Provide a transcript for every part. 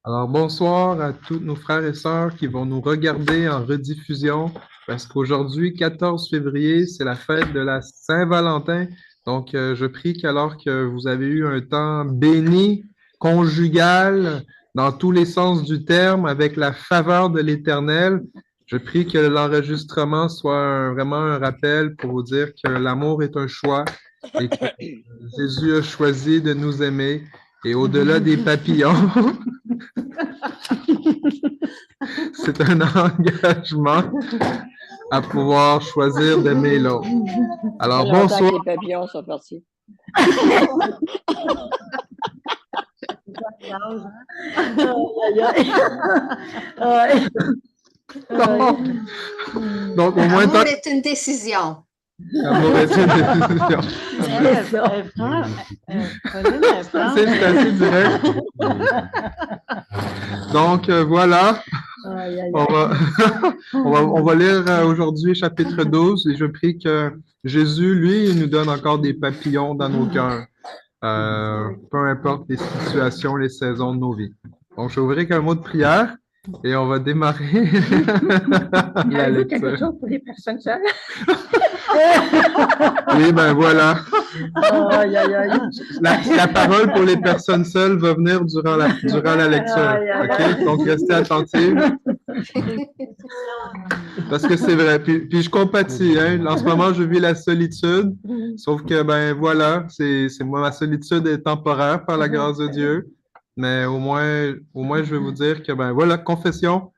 Alors, bonsoir à tous nos frères et sœurs qui vont nous regarder en rediffusion parce qu'aujourd'hui, 14 février, c'est la fête de la Saint-Valentin. Donc, je prie qu'alors que vous avez eu un temps béni, conjugal, dans tous les sens du terme, avec la faveur de l'Éternel, je prie que l'enregistrement soit vraiment un rappel pour vous dire que l'amour est un choix et que Jésus a choisi de nous aimer. Et au-delà des papillons, c'est un engagement à pouvoir choisir d'aimer l'autre. Ça Alors, fait longtemps que bonsoir. les papillons sont partis. Donc, au moins, L'amour est une décision. l'amour est une décision. C'est assez direct. Donc, voilà. On va lire aujourd'hui chapitre 12 et je prie que Jésus, lui, il nous donne encore des papillons dans nos cœurs, peu importe les situations, les saisons de nos vies. Donc, je vais ouvrir avec un mot de prière et on va démarrer la Avez-vous quelque lecture. chose pour les personnes seules? Oui, ben voilà. Aïe, aïe, aïe. La parole pour les personnes seules va venir durant la lecture. Aïe, aïe, OK? aïe. Donc, restez attentifs. Parce que c'est vrai. Puis je compatis, hein. En ce moment, je vis la solitude. Sauf que, ben voilà, c'est moi, ma solitude est temporaire par la grâce de Dieu. Mais au moins, je vais vous dire que, ben voilà, confession.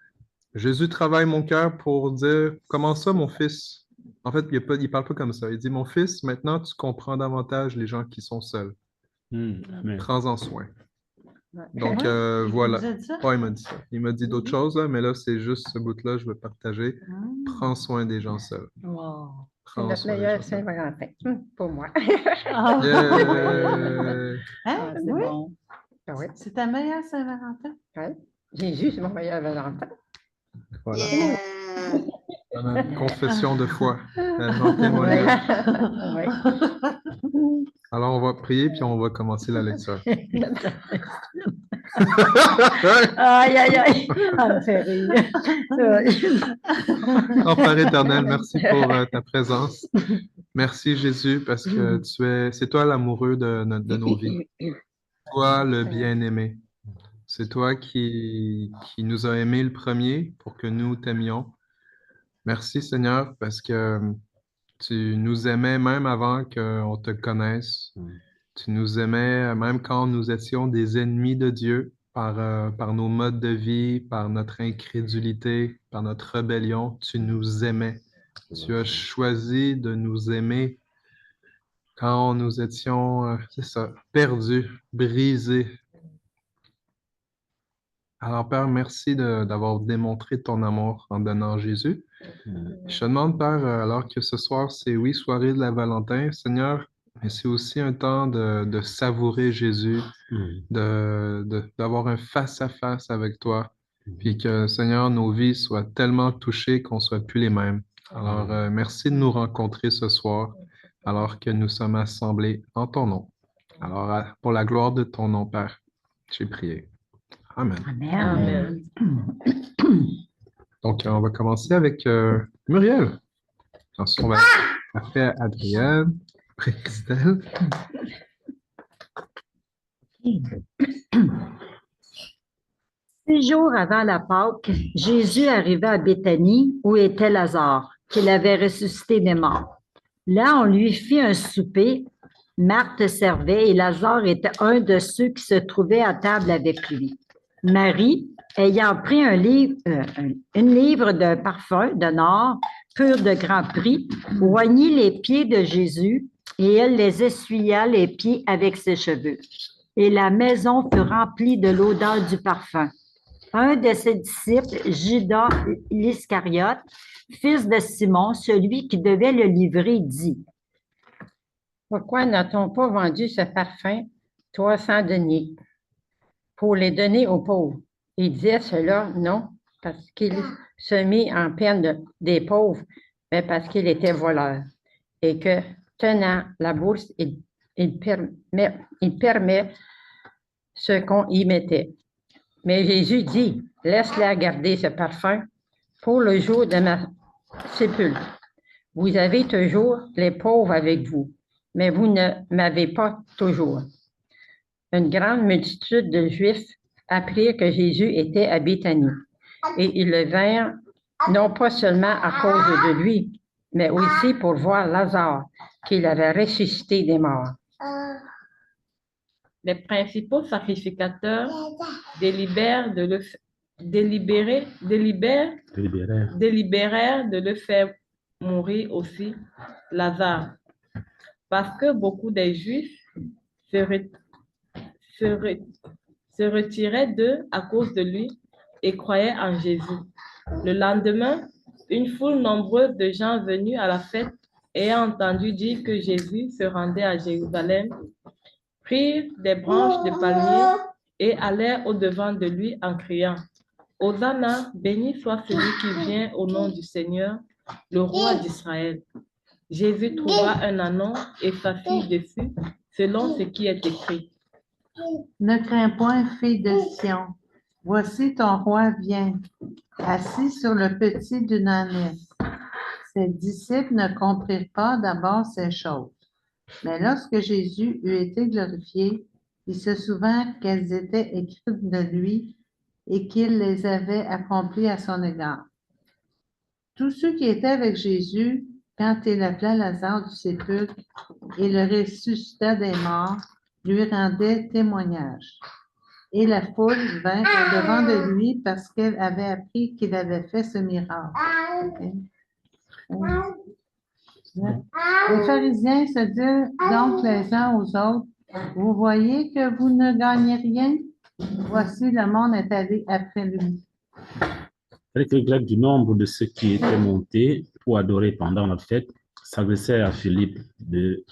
Jésus travaille mon cœur pour dire, comment ça, mon fils? En fait, il parle pas comme ça. Il dit, mon fils, maintenant, tu comprends davantage les gens qui sont seuls. Amen. Prends-en soin. Donc, Ouais, voilà. il vous a dit ça? Ouais, il m'a dit ça. Il m'a dit d'autres choses, là, mais là, c'est juste ce bout-là, je veux partager. Prends soin des gens seuls. Wow. C'est Prends notre soin des meilleur gens seuls. Saint-Valentin, pour moi. Ah. Yeah! Hein? C'est Oui? bon. Ah oui, C'est ta meilleure Saint-Valentin? oui. Jésus, c'est mon meilleur Valentin. Voilà. Yeah. Une confession de foi. Non, témoignage. Oui. Alors, on va prier, puis on va commencer la lecture. Aïe, aïe, aïe. Ça me fait rire. Oh, Père éternel, merci pour ta présence. Merci, Jésus, parce que c'est toi l'amoureux de nos vies. Toi, le bien-aimé. C'est toi qui nous a aimés le premier pour que nous t'aimions. Merci, Seigneur, parce que tu nous aimais même avant qu'on te connaisse. Tu nous aimais même quand nous étions des ennemis de Dieu par nos modes de vie, par notre incrédulité, par notre rébellion. Tu nous aimais. Tu as choisi de nous aimer quand nous étions, c'est ça, perdus, brisés. Alors, Père, merci d'avoir démontré ton amour en donnant Jésus. Je te demande, Père, alors que ce soir, c'est oui, soirée de la Valentin, Seigneur, mais c'est aussi un temps de savourer Jésus, d'avoir un face-à-face avec toi, puis que, Seigneur, nos vies soient tellement touchées qu'on ne soit plus les mêmes. Alors, merci de nous rencontrer ce soir, alors que nous sommes assemblés en ton nom. Alors, pour la gloire de ton nom, Père, j'ai prié. Amen. Amen. Donc, on va commencer avec Muriel. Ensuite, on va après Adrienne, après Christelle. 6 jours avant la Pâque, Jésus arriva à Béthanie où était Lazare, qu'il avait ressuscité des morts. Là, on lui fit un souper. Marthe servait et Lazare était un de ceux qui se trouvaient à table avec lui. Marie, ayant pris une livre de parfum de nard pur de grand prix, oignit les pieds de Jésus et elle les essuya les pieds avec ses cheveux. Et la maison fut remplie de l'odeur du parfum. Un de ses disciples, Judas l'Iscariote, fils de Simon, celui qui devait le livrer, dit: Pourquoi n'a-t-on pas vendu ce parfum 300 deniers pour les donner aux pauvres? Il disait cela non parce qu'il se mit en peine des pauvres, mais parce qu'il était voleur et que, tenant la bourse, il permet ce qu'on y mettait. Mais Jésus dit, laisse-la garder ce parfum pour le jour de ma sépulture. Vous avez toujours les pauvres avec vous, mais vous ne m'avez pas toujours. Une grande multitude de Juifs apprirent que Jésus était à Béthanie, et ils le vinrent non pas seulement à cause de lui, mais aussi pour voir Lazare, qu'il avait ressuscité des morts. Les principaux sacrificateurs délibérèrent de le faire mourir aussi, Lazare, parce que beaucoup des Juifs se retiraient d'eux à cause de lui et croyaient en Jésus. Le lendemain, une foule nombreuse de gens venus à la fête, ayant entendu dire que Jésus se rendait à Jérusalem, prirent des branches de palmier et allèrent au-devant de lui en criant, Hosanna, béni soit celui qui vient au nom du Seigneur, le roi d'Israël. Jésus trouva un anon et s'assit dessus, selon ce qui est écrit. Ne crains point, fille de Sion. Voici ton roi vient, assis sur le petit d'une ânesse. Ses disciples ne comprirent pas d'abord ces choses. Mais lorsque Jésus eut été glorifié, il se souvint qu'elles étaient écrites de lui et qu'il les avait accomplies à son égard. Tous ceux qui étaient avec Jésus, quand il appela Lazare du sépulcre et le ressuscita des morts, lui rendaient témoignage. Et la foule vint au-devant de lui parce qu'elle avait appris qu'il avait fait ce miracle. Les pharisiens se dirent donc les uns aux autres, vous voyez que vous ne gagnez rien? Voici, le monde est allé après lui. Avec le grec du nombre de ceux qui étaient montés pour adorer pendant la fête s'adressait à Philippe de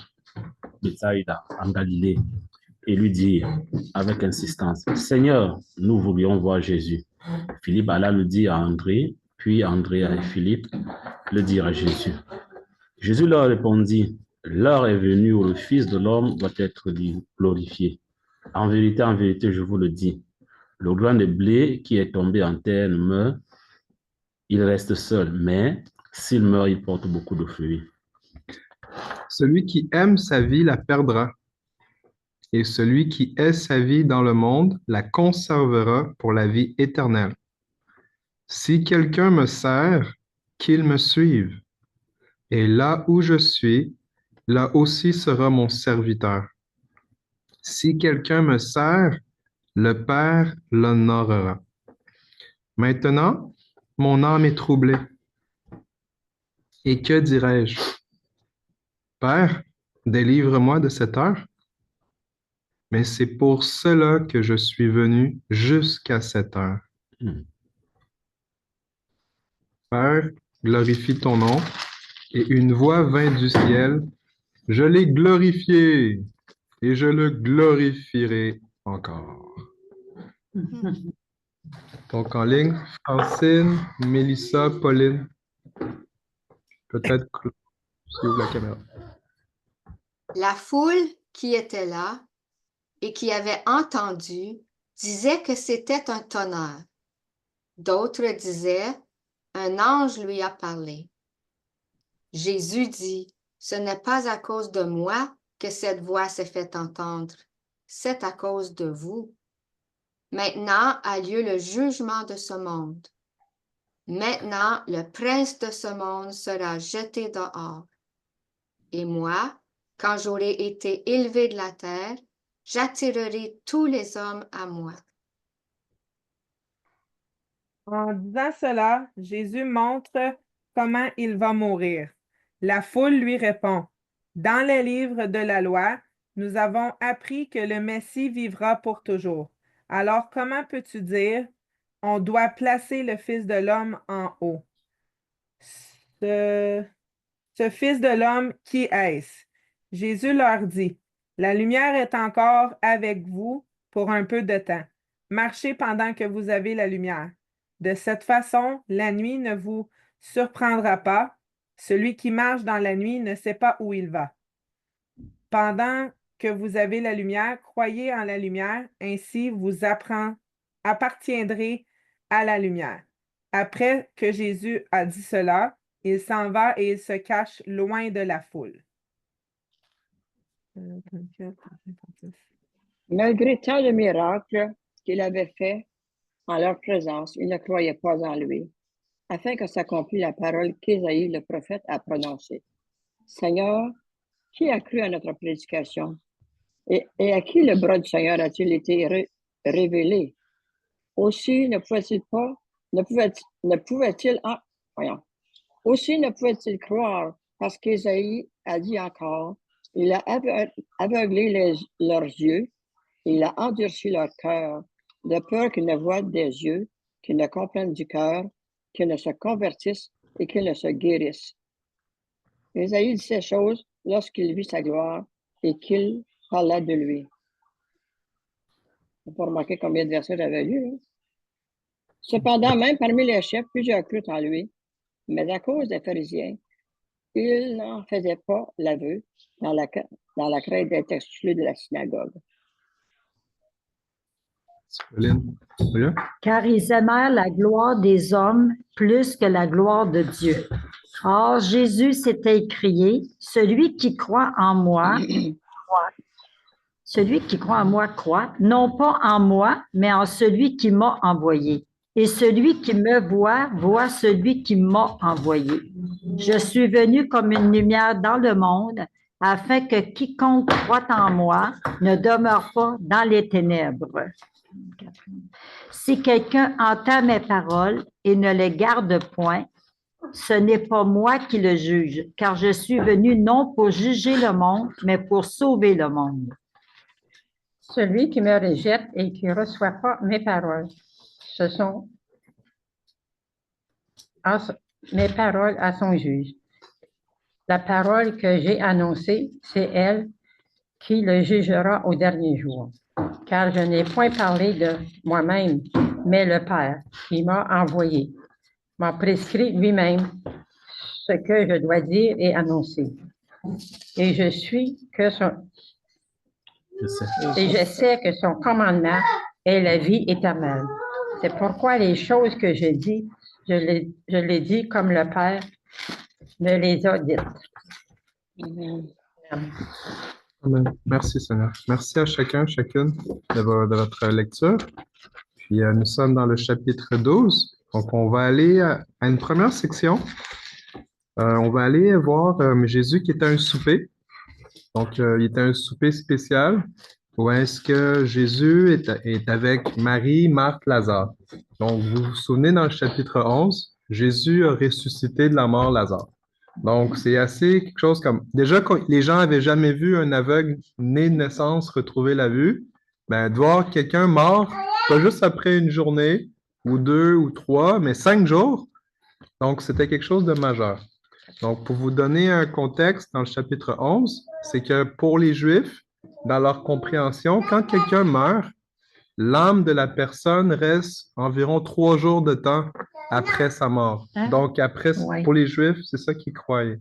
Bethsaïda en Galilée et lui dit avec insistance, Seigneur, nous voulions voir Jésus. Philippe alla le dire à André, puis André et Philippe le dirent à Jésus. Jésus leur répondit, l'heure est venue où le Fils de l'homme doit être glorifié. En vérité, je vous le dis, le grain de blé qui est tombé en terre ne meurt, il reste seul, mais s'il meurt, il porte beaucoup de fruits. Celui qui aime sa vie la perdra, et celui qui hait sa vie dans le monde la conservera pour la vie éternelle. Si quelqu'un me sert, qu'il me suive, et là où je suis, là aussi sera mon serviteur. Si quelqu'un me sert, le Père l'honorera. Maintenant, mon âme est troublée. Et que dirais-je? Père, délivre-moi de cette heure. Mais c'est pour cela que je suis venu jusqu'à cette heure. Père, glorifie ton nom. Et une voix vint du ciel. Je l'ai glorifié et je le glorifierai encore. Donc en ligne, Francine, Mélissa, Pauline. Peut-être Claude, si ouvre la caméra. La foule qui était là et qui avait entendu disait que c'était un tonnerre. D'autres disaient, un ange lui a parlé. Jésus dit, ce n'est pas à cause de moi que cette voix s'est fait entendre, c'est à cause de vous. Maintenant a lieu le jugement de ce monde. Maintenant, le prince de ce monde sera jeté dehors. Et moi, quand j'aurai été élevé de la terre, j'attirerai tous les hommes à moi. En disant cela, Jésus montre comment il va mourir. La foule lui répond, dans les livres de la loi, nous avons appris que le Messie vivra pour toujours. Alors comment peux-tu dire, on doit placer le Fils de l'homme en haut? Ce Fils de l'homme, qui est-ce? Jésus leur dit, la lumière est encore avec vous pour un peu de temps. Marchez pendant que vous avez la lumière. De cette façon, la nuit ne vous surprendra pas. Celui qui marche dans la nuit ne sait pas où il va. Pendant que vous avez la lumière, croyez en la lumière, ainsi vous apprendrez appartiendrez à la lumière. Après que Jésus a dit cela, il s'en va et il se cache loin de la foule. Malgré tant de miracles qu'il avait faits en leur présence, ils ne croyaient pas en lui, afin que s'accomplisse la parole qu'Ésaïe le prophète a prononcée. Seigneur, qui a cru à notre prédication? Et à qui le bras du Seigneur a-t-il été révélé? Aussi ne pouvait-il croire, parce qu'Ésaïe a dit encore, il a aveuglé leurs yeux, il a endurci leur cœur, de peur qu'ils ne voient des yeux, qu'ils ne comprennent du cœur, qu'ils ne se convertissent et qu'ils ne se guérissent. Ésaïe dit ces choses lorsqu'il vit sa gloire et qu'il parla de lui. On peut remarquer combien de versets j'avais lu. Hein? Cependant, même parmi les chefs, plusieurs crurent en lui, mais à cause des pharisiens, ils n'en faisaient pas l'aveu dans la crainte d'être exclus de la synagogue. Car ils aimèrent la gloire des hommes plus que la gloire de Dieu. Or, Jésus s'était écrié, celui qui croit en moi, croit, non pas en moi, mais en celui qui m'a envoyé. Et celui qui me voit celui qui m'a envoyé. Je suis venu comme une lumière dans le monde, afin que quiconque croit en moi ne demeure pas dans les ténèbres. Si quelqu'un entend mes paroles et ne les garde point, ce n'est pas moi qui le juge, car je suis venu non pour juger le monde, mais pour sauver le monde. Celui qui me rejette et qui ne reçoit pas mes paroles, ce sont mes paroles à son juge. La parole que j'ai annoncée, c'est elle qui le jugera au dernier jour. Car je n'ai point parlé de moi-même, mais le Père qui m'a envoyé m'a prescrit lui-même ce que je dois dire et annoncer. Et je sais que son commandement est la vie éternelle. C'est pourquoi les choses que je dis, je les dis comme le Père me les a dites. Amen. Merci Seigneur. Merci à chacune de votre lecture. Puis nous sommes dans le chapitre 12. Donc on va aller à une première section. On va aller voir Jésus qui était à un souper. Donc il était à un souper spécial où est-ce que Jésus est avec Marie, Marthe, Lazare. Donc vous vous souvenez dans le chapitre 11, Jésus a ressuscité de la mort Lazare. Donc, c'est assez quelque chose comme... Déjà, quand les gens n'avaient jamais vu un aveugle né de naissance retrouver la vue, ben, de voir quelqu'un mort, pas juste après une journée, ou 2 ou 3, mais 5 jours. Donc, c'était quelque chose de majeur. Donc, pour vous donner un contexte dans le chapitre 11, c'est que pour les Juifs, dans leur compréhension, quand quelqu'un meurt, l'âme de la personne reste environ 3 jours de temps après sa mort. Hein? Donc, après, Ouais. pour les Juifs, c'est ça qu'ils croyaient.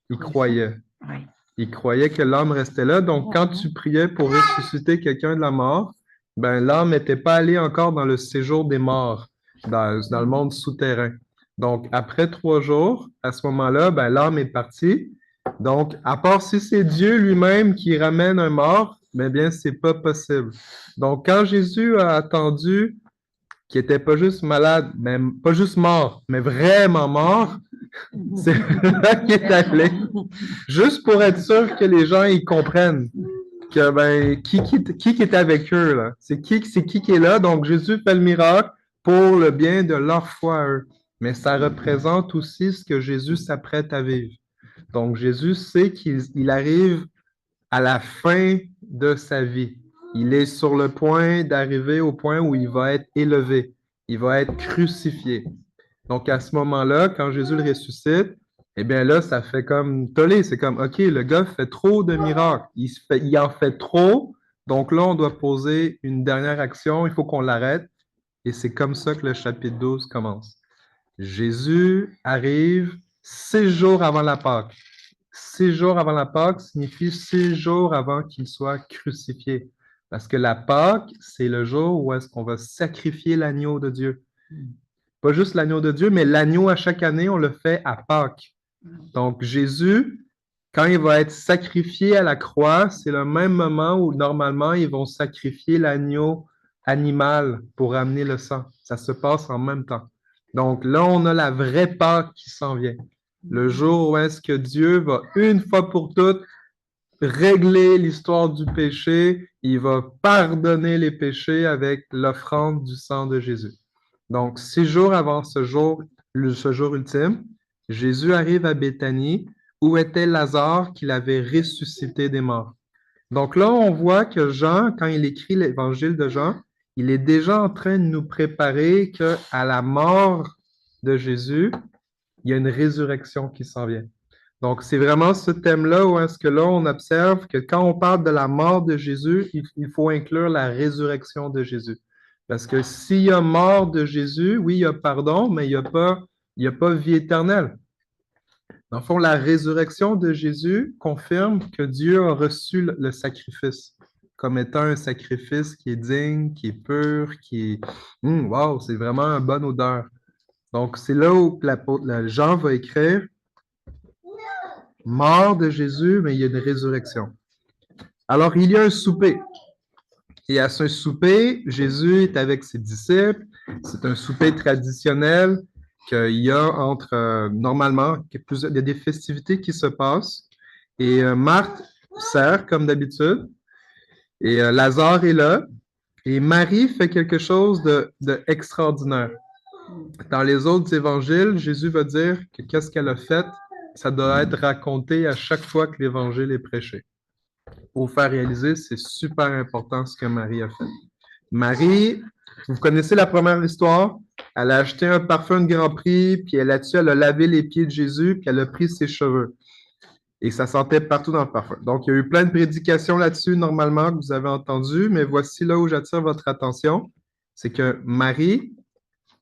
Ils croyaient. Oui. Ils croyaient que l'âme restait là. Donc, quand tu priais pour ressusciter quelqu'un de la mort, ben, l'âme n'était pas allée encore dans le séjour des morts, dans le monde souterrain. Donc, après 3 jours, à ce moment-là, ben, l'âme est partie. Donc, à part si c'est Dieu lui-même qui ramène un mort, mais bien, c'est pas possible. Donc, quand Jésus a attendu qu'il n'était pas juste malade, même pas juste mort, mais vraiment mort, c'est là qu'il est allé. Juste pour être sûr que les gens ils comprennent que ben qui est avec eux là. C'est qui est là. Donc Jésus fait le miracle pour le bien de leur foi à eux. Mais ça représente aussi ce que Jésus s'apprête à vivre. Donc Jésus sait qu'il arrive à la fin de sa vie. Il est sur le point d'arriver au point où il va être élevé. Il va être crucifié. Donc, à ce moment-là, quand Jésus le ressuscite, eh bien là, ça fait comme tollé. C'est comme, OK, le gars fait trop de miracles. Il en fait trop. Donc là, on doit poser une dernière action. Il faut qu'on l'arrête. Et c'est comme ça que le chapitre 12 commence. Jésus arrive 6 jours avant la Pâque. 6 jours avant la Pâque signifie 6 jours avant qu'il soit crucifié. Parce que la Pâque, c'est le jour où est-ce qu'on va sacrifier l'agneau de Dieu. Pas juste l'agneau de Dieu, mais l'agneau à chaque année, on le fait à Pâques. Donc, Jésus, quand il va être sacrifié à la croix, c'est le même moment où normalement, ils vont sacrifier l'agneau animal pour amener le sang. Ça se passe en même temps. Donc là, on a la vraie Pâque qui s'en vient. Le jour où est-ce que Dieu va une fois pour toutes régler l'histoire du péché, il va pardonner les péchés avec l'offrande du sang de Jésus. Donc, 6 jours avant ce jour ultime, Jésus arrive à Béthanie, où était Lazare qu'il avait ressuscité des morts. Donc là, on voit que Jean, quand il écrit l'évangile de Jean, il est déjà en train de nous préparer qu'à la mort de Jésus, il y a une résurrection qui s'en vient. Donc, c'est vraiment ce thème-là où est-ce que là, on observe que quand on parle de la mort de Jésus, il faut inclure la résurrection de Jésus. Parce que s'il y a mort de Jésus, oui, il y a pardon, mais il n'y a pas vie éternelle. Dans le fond, la résurrection de Jésus confirme que Dieu a reçu le sacrifice comme étant un sacrifice qui est digne, qui est pur, qui est... wow, c'est vraiment une bonne odeur. Donc, c'est là où Jean va écrire mort de Jésus, mais il y a une résurrection. Alors, il y a un souper. Et à ce souper, Jésus est avec ses disciples. C'est un souper traditionnel qu'il y a entre, normalement, il y a des festivités qui se passent. Et Marthe sert, comme d'habitude. Et Lazare est là. Et Marie fait quelque chose d'extraordinaire. Dans les autres évangiles, Jésus va dire que qu'est-ce qu'elle a fait, ça doit être raconté à chaque fois que l'évangile est prêché. Pour vous faire réaliser, c'est super important ce que Marie a fait. Marie, vous connaissez la première histoire, elle a acheté un parfum de grand prix, puis là-dessus, elle a lavé les pieds de Jésus, puis elle a pris ses cheveux. Et ça sentait partout dans le parfum. Donc, il y a eu plein de prédications là-dessus, normalement, que vous avez entendues, mais voici là où j'attire votre attention. C'est que Marie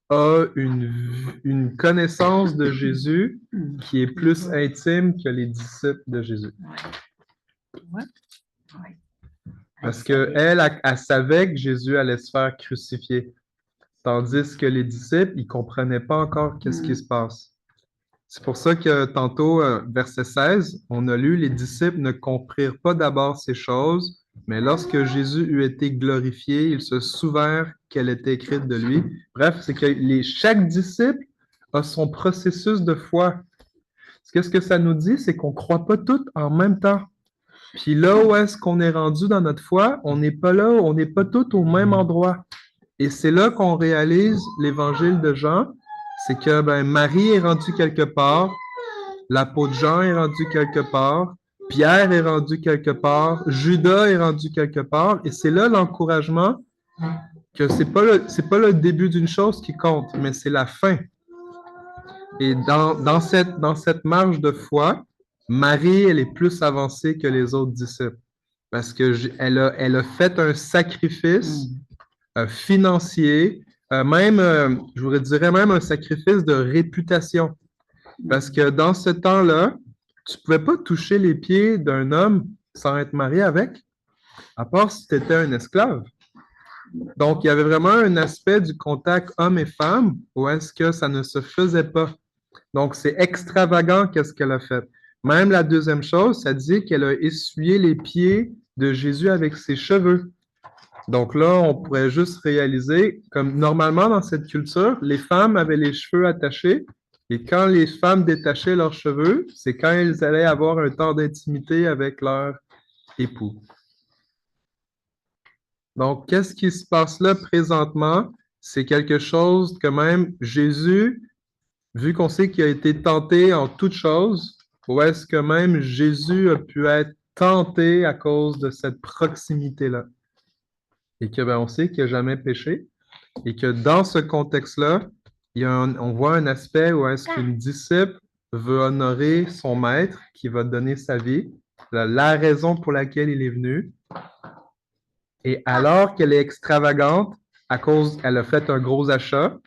a une connaissance de Jésus qui est plus intime que les disciples de Jésus. Parce qu'elle, elle savait que Jésus allait se faire crucifier. Tandis que les disciples, ils ne comprenaient pas encore qu'est-ce qui se passe. C'est pour ça que tantôt, verset 16, on a lu, les disciples ne comprirent pas d'abord ces choses, mais lorsque Jésus eut été glorifié, ils se souvinrent qu'elle était écrite de lui. Bref, c'est que chaque disciple a son processus de foi. Qu'est-ce que ça nous dit? C'est qu'on ne croit pas toutes en même temps. Puis là où est-ce qu'on est rendu dans notre foi, on n'est pas là, on n'est pas tous au même endroit. Et c'est là qu'on réalise l'évangile de Jean, c'est que Marie est rendue quelque part, l'apôtre Jean est rendu quelque part, Pierre est rendu quelque part, Judas est rendu quelque part, et c'est là l'encouragement que c'est pas le début d'une chose qui compte, mais c'est la fin. Et dans cette marche de foi, Marie, elle est plus avancée que les autres disciples, parce qu'elle a fait un sacrifice financier, je vous dirais même un sacrifice de réputation. Parce que dans ce temps-là, tu ne pouvais pas toucher les pieds d'un homme sans être marié avec, à part si tu étais un esclave. Donc, il y avait vraiment un aspect du contact homme et femme où est-ce que ça ne se faisait pas. Donc, c'est extravagant qu'est-ce qu'elle a fait. Même la deuxième chose, ça dit qu'elle a essuyé les pieds de Jésus avec ses cheveux. Donc là, on pourrait juste réaliser, comme normalement dans cette culture, les femmes avaient les cheveux attachés, et quand les femmes détachaient leurs cheveux, c'est quand elles allaient avoir un temps d'intimité avec leur époux. Donc, qu'est-ce qui se passe là présentement? C'est quelque chose que même Jésus, vu qu'on sait qu'il a été tenté en toutes choses, ou est-ce que même Jésus a pu être tenté à cause de cette proximité-là? Et que on sait qu'il n'a jamais péché, et que dans ce contexte-là, on voit un aspect où est-ce qu'une disciple veut honorer son maître qui va donner sa vie, la raison pour laquelle il est venu. Et alors qu'elle est extravagante, à cause qu'elle a fait un gros achat,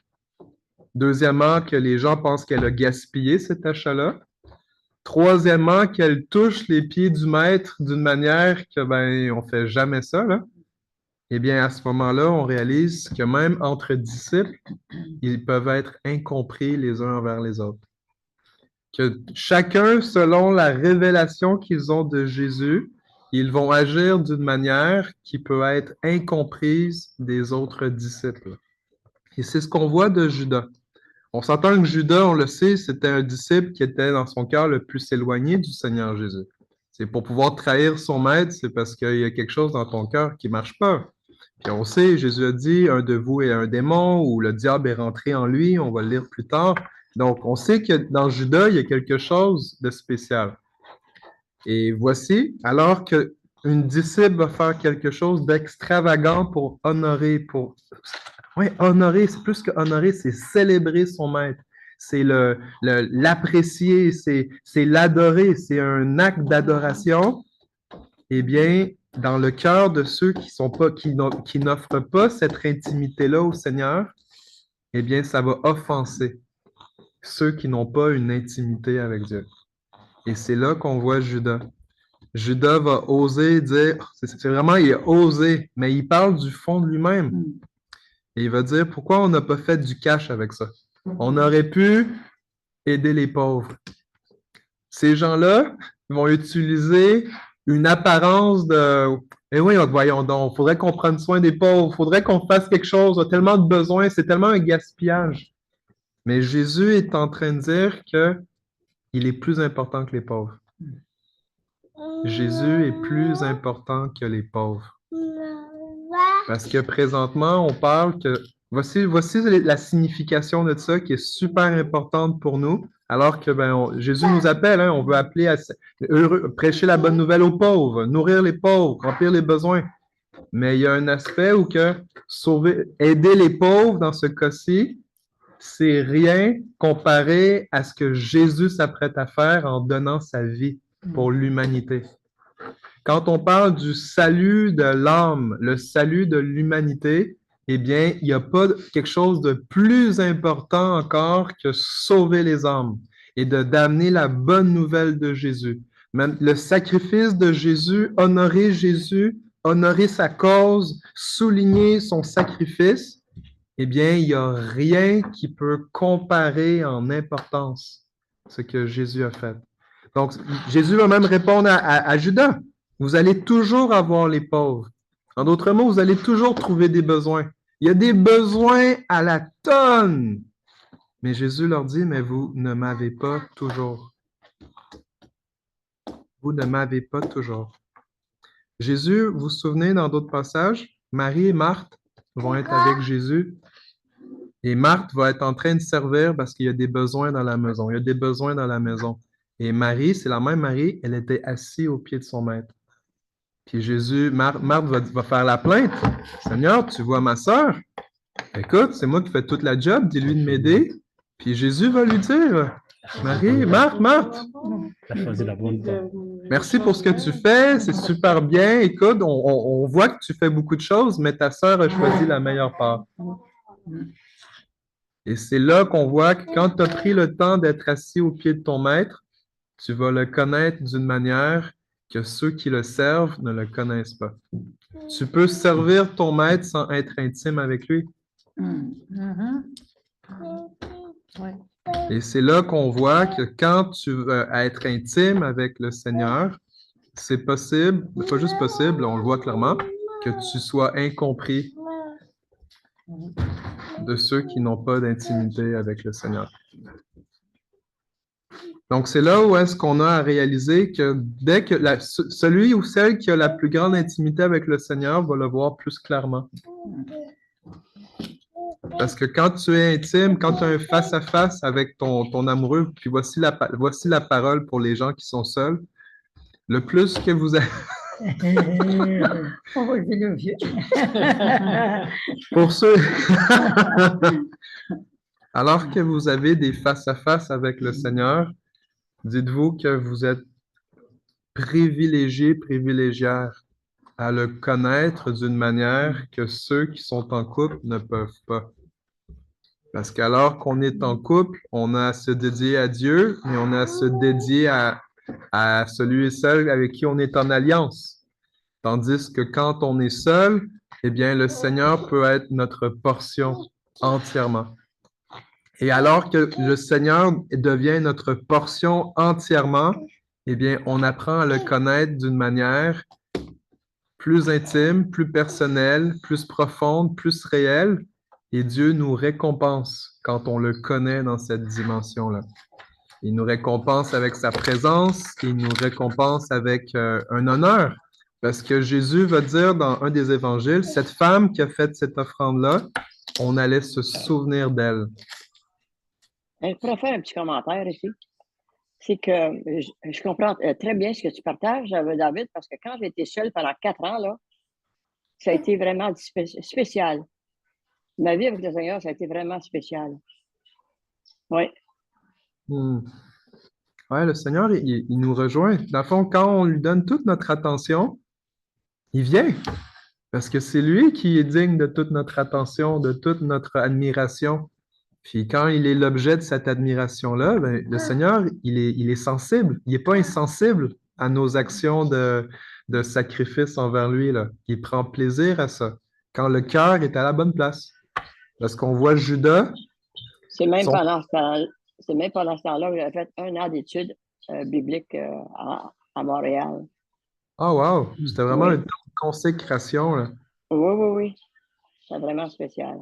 deuxièmement, que les gens pensent qu'elle a gaspillé cet achat-là, troisièmement, qu'elle touche les pieds du maître d'une manière que, on ne fait jamais ça, là. eh bien, à ce moment-là, on réalise que même entre disciples, ils peuvent être incompris les uns envers les autres. Que chacun, selon la révélation qu'ils ont de Jésus, ils vont agir d'une manière qui peut être incomprise des autres disciples. Et c'est ce qu'on voit de Judas. On s'entend que Judas, on le sait, c'était un disciple qui était dans son cœur le plus éloigné du Seigneur Jésus. C'est pour pouvoir trahir son maître, c'est parce qu'il y a quelque chose dans ton cœur qui ne marche pas. Puis on sait, Jésus a dit, un de vous est un démon, ou le diable est rentré en lui, on va le lire plus tard. Donc, on sait que dans Judas, il y a quelque chose de spécial. Et voici, alors qu'une disciple va faire quelque chose d'extravagant pour honorer, Oui, honorer, c'est plus que honorer, c'est célébrer son maître. C'est l'apprécier, c'est l'adorer, c'est un acte d'adoration. Eh bien, dans le cœur de ceux qui n'offrent pas cette intimité-là au Seigneur, eh bien, ça va offenser ceux qui n'ont pas une intimité avec Dieu. Et c'est là qu'on voit Judas. Judas va oser dire, c'est vraiment, il a osé, mais il parle du fond de lui-même. Et il va dire, pourquoi on n'a pas fait du cash avec ça? On aurait pu aider les pauvres. Ces gens-là vont utiliser une apparence de eh oui, voyons donc, il faudrait qu'on prenne soin des pauvres, il faudrait qu'on fasse quelque chose, on a tellement de besoins, c'est tellement un gaspillage. Mais Jésus est en train de dire qu'il est plus important que les pauvres. Jésus est plus important que les pauvres. Parce que présentement, on parle que voici la signification de ça qui est super importante pour nous, alors que Jésus nous appelle, hein, on veut appeler à prêcher la bonne nouvelle aux pauvres, nourrir les pauvres, remplir les besoins. Mais il y a un aspect où aider les pauvres dans ce cas-ci, c'est rien comparé à ce que Jésus s'apprête à faire en donnant sa vie pour l'humanité. Quand on parle du salut de l'âme, le salut de l'humanité, eh bien, il n'y a pas quelque chose de plus important encore que sauver les âmes et d'amener la bonne nouvelle de Jésus. Même le sacrifice de Jésus, honorer sa cause, souligner son sacrifice, eh bien, il n'y a rien qui peut comparer en importance ce que Jésus a fait. Donc, Jésus va même répondre à Judas. Vous allez toujours avoir les pauvres. En d'autres mots, vous allez toujours trouver des besoins. Il y a des besoins à la tonne. Mais Jésus leur dit, mais vous ne m'avez pas toujours. Vous ne m'avez pas toujours. Jésus, vous vous souvenez dans d'autres passages, Marie et Marthe vont être avec Jésus. Et Marthe va être en train de servir parce qu'il y a des besoins dans la maison. Il y a des besoins dans la maison. Et Marie, c'est la même Marie, elle était assise au pied de son maître. Puis Marthe va faire la plainte. Seigneur, tu vois ma sœur? Écoute, c'est moi qui fais toute la job, dis-lui de m'aider. Puis Jésus va lui dire, Marie, Marthe, merci pour ce que tu fais, c'est super bien. Écoute, on voit que tu fais beaucoup de choses, mais ta sœur a choisi la meilleure part. Et c'est là qu'on voit que quand tu as pris le temps d'être assis au pied de ton maître, tu vas le connaître d'une manière que ceux qui le servent ne le connaissent pas. Tu peux servir ton maître sans être intime avec lui. Et c'est là qu'on voit que quand tu veux être intime avec le Seigneur, c'est possible, pas juste possible, on le voit clairement, que tu sois incompris de ceux qui n'ont pas d'intimité avec le Seigneur. Donc, c'est là où est-ce qu'on a à réaliser que dès que celui ou celle qui a la plus grande intimité avec le Seigneur va le voir plus clairement. Parce que quand tu es intime, quand tu as un face-à-face avec ton amoureux, puis voici la parole pour les gens qui sont seuls, le plus que vous avez... On va lever le vieux. Pour ceux... Alors que vous avez des face-à-face avec le Seigneur, dites-vous que vous êtes privilégiaires à le connaître d'une manière que ceux qui sont en couple ne peuvent pas. Parce qu'alors qu'on est en couple, on a à se dédier à Dieu, mais on a à se dédier à celui et celle avec qui on est en alliance. Tandis que quand on est seul, eh bien, le Seigneur peut être notre portion entièrement. Et alors que le Seigneur devient notre portion entièrement, eh bien, on apprend à le connaître d'une manière plus intime, plus personnelle, plus profonde, plus réelle. Et Dieu nous récompense quand on le connaît dans cette dimension-là. Il nous récompense avec sa présence, il nous récompense avec un honneur. Parce que Jésus va dire dans un des évangiles, cette femme qui a fait cette offrande-là, on allait se souvenir d'elle. Je pourrais faire un petit commentaire ici. C'est que je comprends très bien ce que tu partages, David, parce que quand j'ai été seule pendant 4 ans, là, ça a été vraiment spécial. Ma vie avec le Seigneur, ça a été vraiment spécial. Oui. Ouais, le Seigneur, il nous rejoint. Dans le fond, quand on lui donne toute notre attention, il vient. Parce que c'est lui qui est digne de toute notre attention, de toute notre admiration. Puis quand il est l'objet de cette admiration-là, ben, le Seigneur, il est sensible. Il n'est pas insensible à nos actions de sacrifice envers lui, là. Il prend plaisir à ça. Quand le cœur est à la bonne place. Parce qu'on voit Judas. C'est même pendant ce temps-là que j'ai fait 1 an d'études bibliques à Montréal. Ah, wow! C'était vraiment une consécration, là. Oui. C'est vraiment spécial.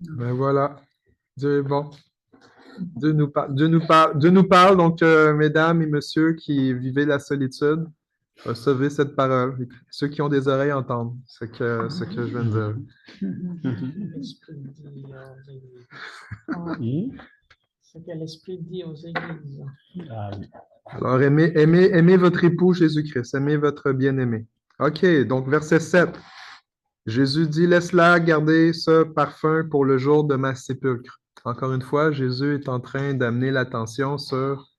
Ben voilà. Dieu est bon. Dieu nous parle. Donc, mesdames et messieurs qui vivez la solitude, recevez cette parole. Ceux qui ont des oreilles entendent ce que je viens de dire. Ce que l'Esprit dit aux églises. Alors, aimez votre époux Jésus-Christ, aimez votre bien-aimé. OK, donc verset 7. Jésus dit, laisse-la garder ce parfum pour le jour de ma sépulcre. Encore une fois, Jésus est en train d'amener l'attention sur...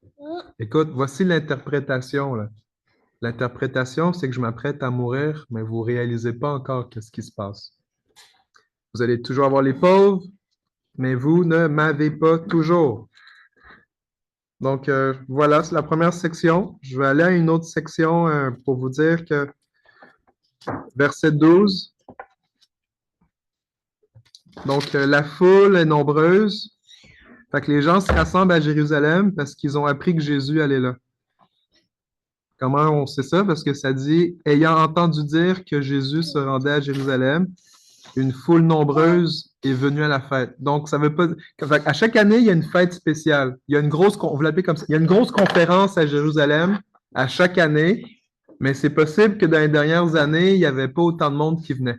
Écoute, voici l'interprétation, là. L'interprétation, c'est que je m'apprête à mourir, mais vous ne réalisez pas encore qu'est-ce qui se passe. Vous allez toujours avoir les pauvres, mais vous ne m'avez pas toujours. Donc, voilà, c'est la première section. Je vais aller à une autre section pour vous dire que verset 12. Donc, la foule est nombreuse. Fait que les gens se rassemblent à Jérusalem parce qu'ils ont appris que Jésus allait là. Comment on sait ça? Parce que ça dit, ayant entendu dire que Jésus se rendait à Jérusalem, une foule nombreuse est venue à la fête. Donc, ça veut pas... À chaque année, il y a une fête spéciale. Il y a une grosse... On vous l'appelle comme ça. Il y a une grosse conférence à Jérusalem à chaque année, mais c'est possible que dans les dernières années, il n'y avait pas autant de monde qui venait.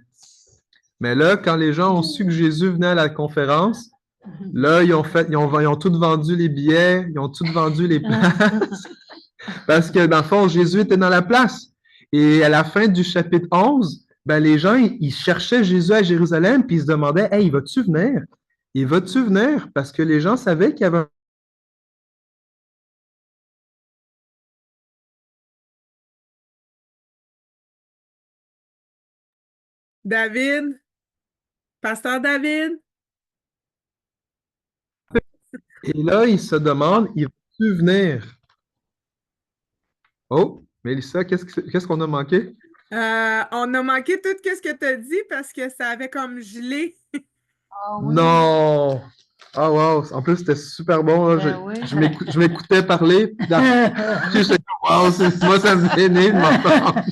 Mais là, quand les gens ont su que Jésus venait à la conférence, là, ils ont tous vendu les billets, ils ont tous vendu les places. Parce que, dans le fond, Jésus était dans la place. Et à la fin du chapitre 11, ben, les gens, ils cherchaient Jésus à Jérusalem, puis ils se demandaient, « Hey, vas-tu venir? Il va-tu venir? » Parce que les gens savaient qu'il y avait un... David? Pasteur David? Et là, ils se demandent, il va-tu venir? Oh, Mélissa, qu'est-ce qu'on a manqué? On a manqué tout ce que tu as dit parce que ça avait comme gelé. Non! Ah, wow! En plus, c'était super bon. Là. Je m'écoutais parler. Wow, moi, ça me gênait de m'entendre.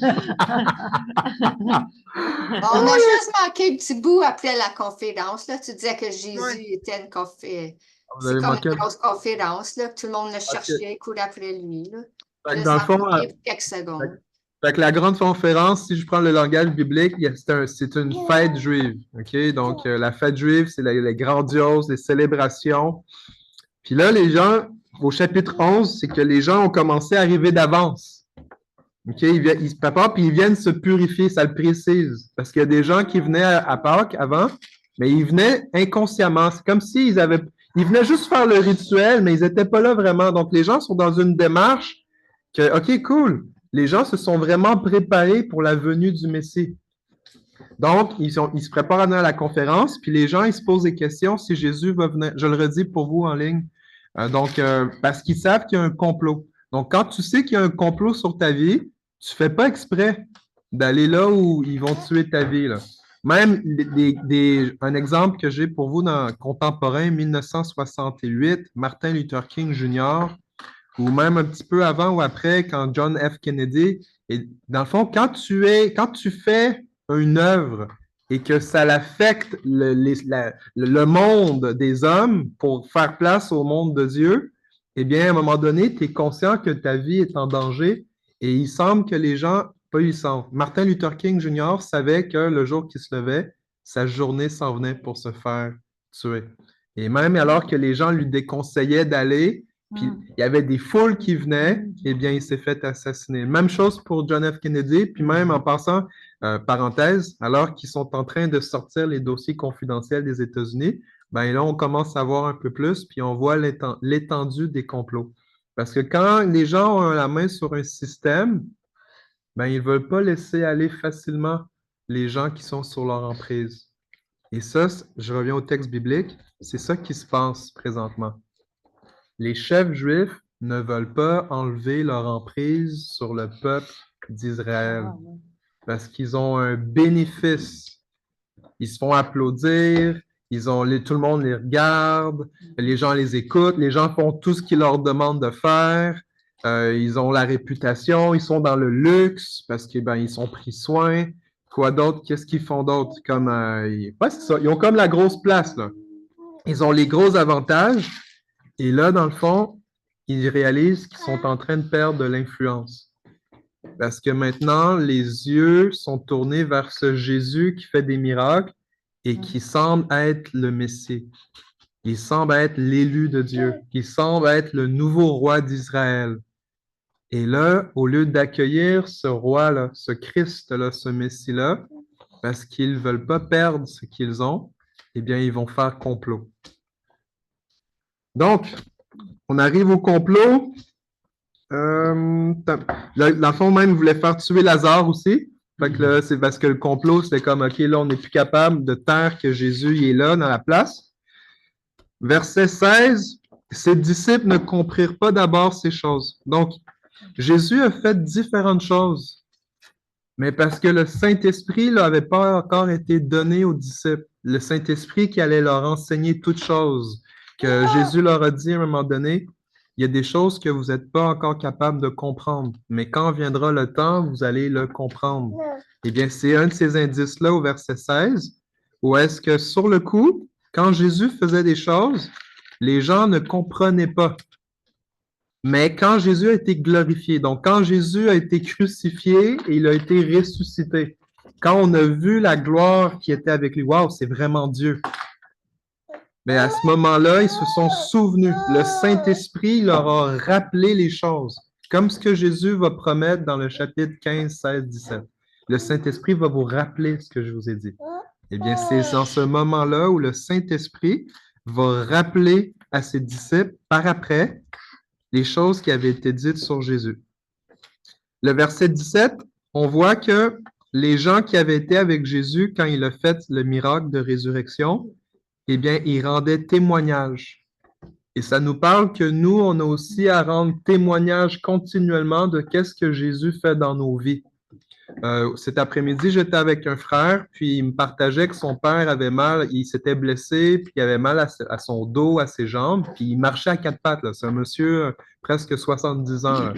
On a juste manqué un petit bout après la conférence. Là. Tu disais que Jésus était une conférence. C'est comme une grosse conférence. Là, tout le monde le cherchait, courait après lui. Là. Dans le fond, quelques secondes. Fait que la grande conférence, si je prends le langage biblique, c'est une fête juive. OK? Donc, la fête juive, c'est les grandioses, les célébrations. Puis là, les gens, au chapitre 11, c'est que les gens ont commencé à arriver d'avance. OK? Ils se préparent, puis ils viennent se purifier, ça le précise. Parce qu'il y a des gens qui venaient à Pâques avant, mais ils venaient inconsciemment. C'est comme s'ils venaient juste faire le rituel, mais ils n'étaient pas là vraiment. Donc, les gens sont dans une démarche que, OK, cool. Les gens se sont vraiment préparés pour la venue du Messie. Donc, ils se préparent à venir à la conférence, puis les gens, ils se posent des questions si Jésus va venir. Je le redis pour vous en ligne. Parce qu'ils savent qu'il y a un complot. Donc, quand tu sais qu'il y a un complot sur ta vie, tu ne fais pas exprès. d'aller là où ils vont tuer ta vie, là. Même un exemple que j'ai pour vous dans contemporain, 1968, Martin Luther King Jr., ou même un petit peu avant ou après, quand John F. Kennedy, et dans le fond, quand tu fais une œuvre et que ça l'affecte le monde des hommes pour faire place au monde de Dieu, eh bien, à un moment donné, tu es conscient que ta vie est en danger et il semble que les gens, pas ils semblent. Martin Luther King Jr. savait que le jour qu'il se levait, sa journée s'en venait pour se faire tuer. Et même alors que les gens lui déconseillaient d'aller, puis il y avait des foules qui venaient, eh bien, il s'est fait assassiner. Même chose pour John F. Kennedy, puis même en passant, parenthèse, alors qu'ils sont en train de sortir les dossiers confidentiels des États-Unis, ben là, on commence à voir un peu plus, puis on voit l'étendue des complots. Parce que quand les gens ont la main sur un système, ben, ils ne veulent pas laisser aller facilement les gens qui sont sur leur emprise. Et ça, je reviens au texte biblique, c'est ça qui se passe présentement. Les chefs juifs ne veulent pas enlever leur emprise sur le peuple d'Israël parce qu'ils ont un bénéfice. Ils se font applaudir, tout le monde les regarde, les gens les écoutent, les gens font tout ce qu'ils leur demandent de faire, ils ont la réputation, ils sont dans le luxe parce qu'ils ils sont pris soin. Quoi d'autre? Qu'est-ce qu'ils font d'autre? Comme, c'est ça. Ils ont comme la grosse place, là. Ils ont les gros avantages. Et là, dans le fond, ils réalisent qu'ils sont en train de perdre de l'influence. Parce que maintenant, les yeux sont tournés vers ce Jésus qui fait des miracles et qui semble être le Messie. Il semble être l'élu de Dieu. Il semble être le nouveau roi d'Israël. Et là, au lieu d'accueillir ce roi-là, ce Christ-là, ce Messie-là, parce qu'ils ne veulent pas perdre ce qu'ils ont, eh bien, ils vont faire complot. Donc, on arrive au complot. Dans fond, même, voulait faire tuer Lazare aussi. Fait que là, c'est parce que le complot, c'était comme, OK, là, on n'est plus capable de taire que Jésus est là, dans la place. Verset 16, ses disciples ne comprirent pas d'abord ces choses. Donc, Jésus a fait différentes choses, mais parce que le Saint-Esprit n'avait pas encore été donné aux disciples. Le Saint-Esprit qui allait leur enseigner toutes choses, que Jésus leur a dit à un moment donné, il y a des choses que vous n'êtes pas encore capable de comprendre, mais quand viendra le temps, vous allez le comprendre. Eh bien, c'est un de ces indices-là au verset 16, où est-ce que sur le coup, quand Jésus faisait des choses, les gens ne comprenaient pas. Mais quand Jésus a été glorifié, donc quand Jésus a été crucifié et il a été ressuscité, quand on a vu la gloire qui était avec lui, waouh, c'est vraiment Dieu. Mais à ce moment-là, ils se sont souvenus. Le Saint-Esprit leur a rappelé les choses, comme ce que Jésus va promettre dans le chapitre 15, 16, 17. Le Saint-Esprit va vous rappeler ce que je vous ai dit. Eh bien, c'est dans ce moment-là où le Saint-Esprit va rappeler à ses disciples, par après, les choses qui avaient été dites sur Jésus. Le verset 17, on voit que les gens qui avaient été avec Jésus quand il a fait le miracle de résurrection, eh bien, ils rendaient témoignage. Et ça nous parle que nous, on a aussi à rendre témoignage continuellement de qu'est-ce que Jésus fait dans nos vies. Cet après-midi, j'étais avec un frère, puis il me partageait que son père avait mal, il s'était blessé, puis il avait mal à son dos, à ses jambes, puis il marchait à quatre pattes. C'est un monsieur presque 70 ans. Là.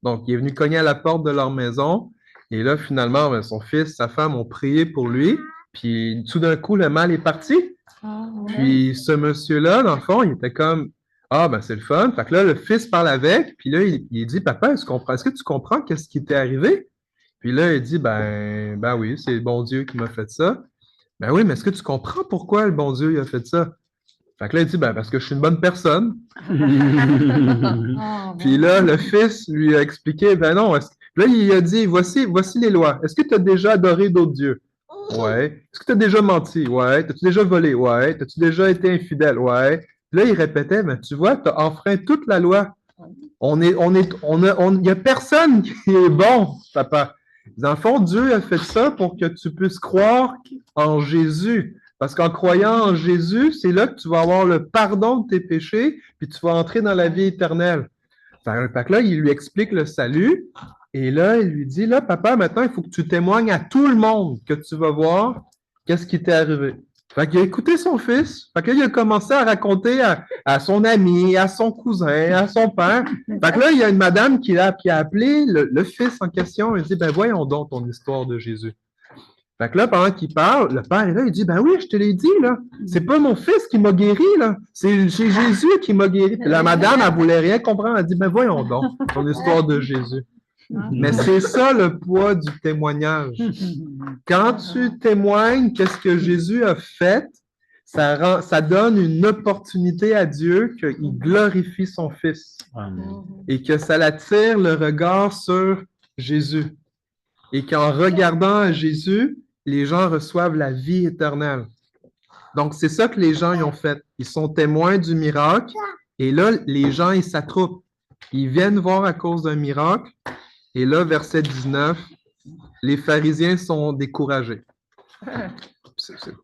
Donc, il est venu cogner à la porte de leur maison, et là, finalement, son fils, sa femme ont prié pour lui, puis tout d'un coup, le mal est parti. Puis ce monsieur-là, dans le fond, il était comme « Ah, ben c'est le fun. » Fait que là, le fils parle avec, puis là, il dit « Papa, est-ce que tu comprends qu'est-ce qui t'est arrivé? » Puis là, il dit, ben oui, c'est le bon Dieu qui m'a fait ça. Ben oui, mais est-ce que tu comprends pourquoi le bon Dieu il a fait ça? Fait que là, il dit, ben parce que je suis une bonne personne. Puis là, le fils lui a expliqué, ben non. Là, il a dit, voici les lois. Est-ce que tu as déjà adoré d'autres dieux? Ouais. Est-ce que tu as déjà menti? Ouais. T'as-tu déjà volé? Ouais. T'as-tu déjà été infidèle? Ouais. Puis là, il répétait, ben tu vois, tu as enfreint toute la loi. Il n'y a personne qui est bon, papa. Dans le fond, Dieu a fait ça pour que tu puisses croire en Jésus. Parce qu'en croyant en Jésus, c'est là que tu vas avoir le pardon de tes péchés, puis tu vas entrer dans la vie éternelle. Fait que là, il lui explique le salut, Et là, il lui dit, là, papa, maintenant, il faut que tu témoignes à tout le monde que tu vas voir qu'est-ce qui t'est arrivé. Fait qu'il a écouté son fils. Fait qu'il a commencé à raconter à son ami, à son cousin, à son père. Fait que là, il y a une madame qui a appelé le fils en question. Il dit, ben voyons donc ton histoire de Jésus. Fait que là, pendant qu'il parle, le père est là, il dit, ben oui, je te l'ai dit, là. C'est pas mon fils qui m'a guéri, là. C'est Jésus qui m'a guéri. Puis la madame, elle voulait rien comprendre. Elle dit, ben voyons donc ton histoire de Jésus. Mais c'est ça le poids du témoignage. Quand tu témoignes qu'est-ce que Jésus a fait, ça donne une opportunité à Dieu qu'il glorifie son Fils Amen. et que ça attire le regard sur Jésus. Et qu'en regardant à Jésus, les gens reçoivent la vie éternelle. Donc, c'est ça que les gens y ont fait. Ils sont témoins du miracle et là, les gens, ils s'attroupent. Ils viennent voir à cause d'un miracle. Et là, verset 19, les pharisiens sont découragés.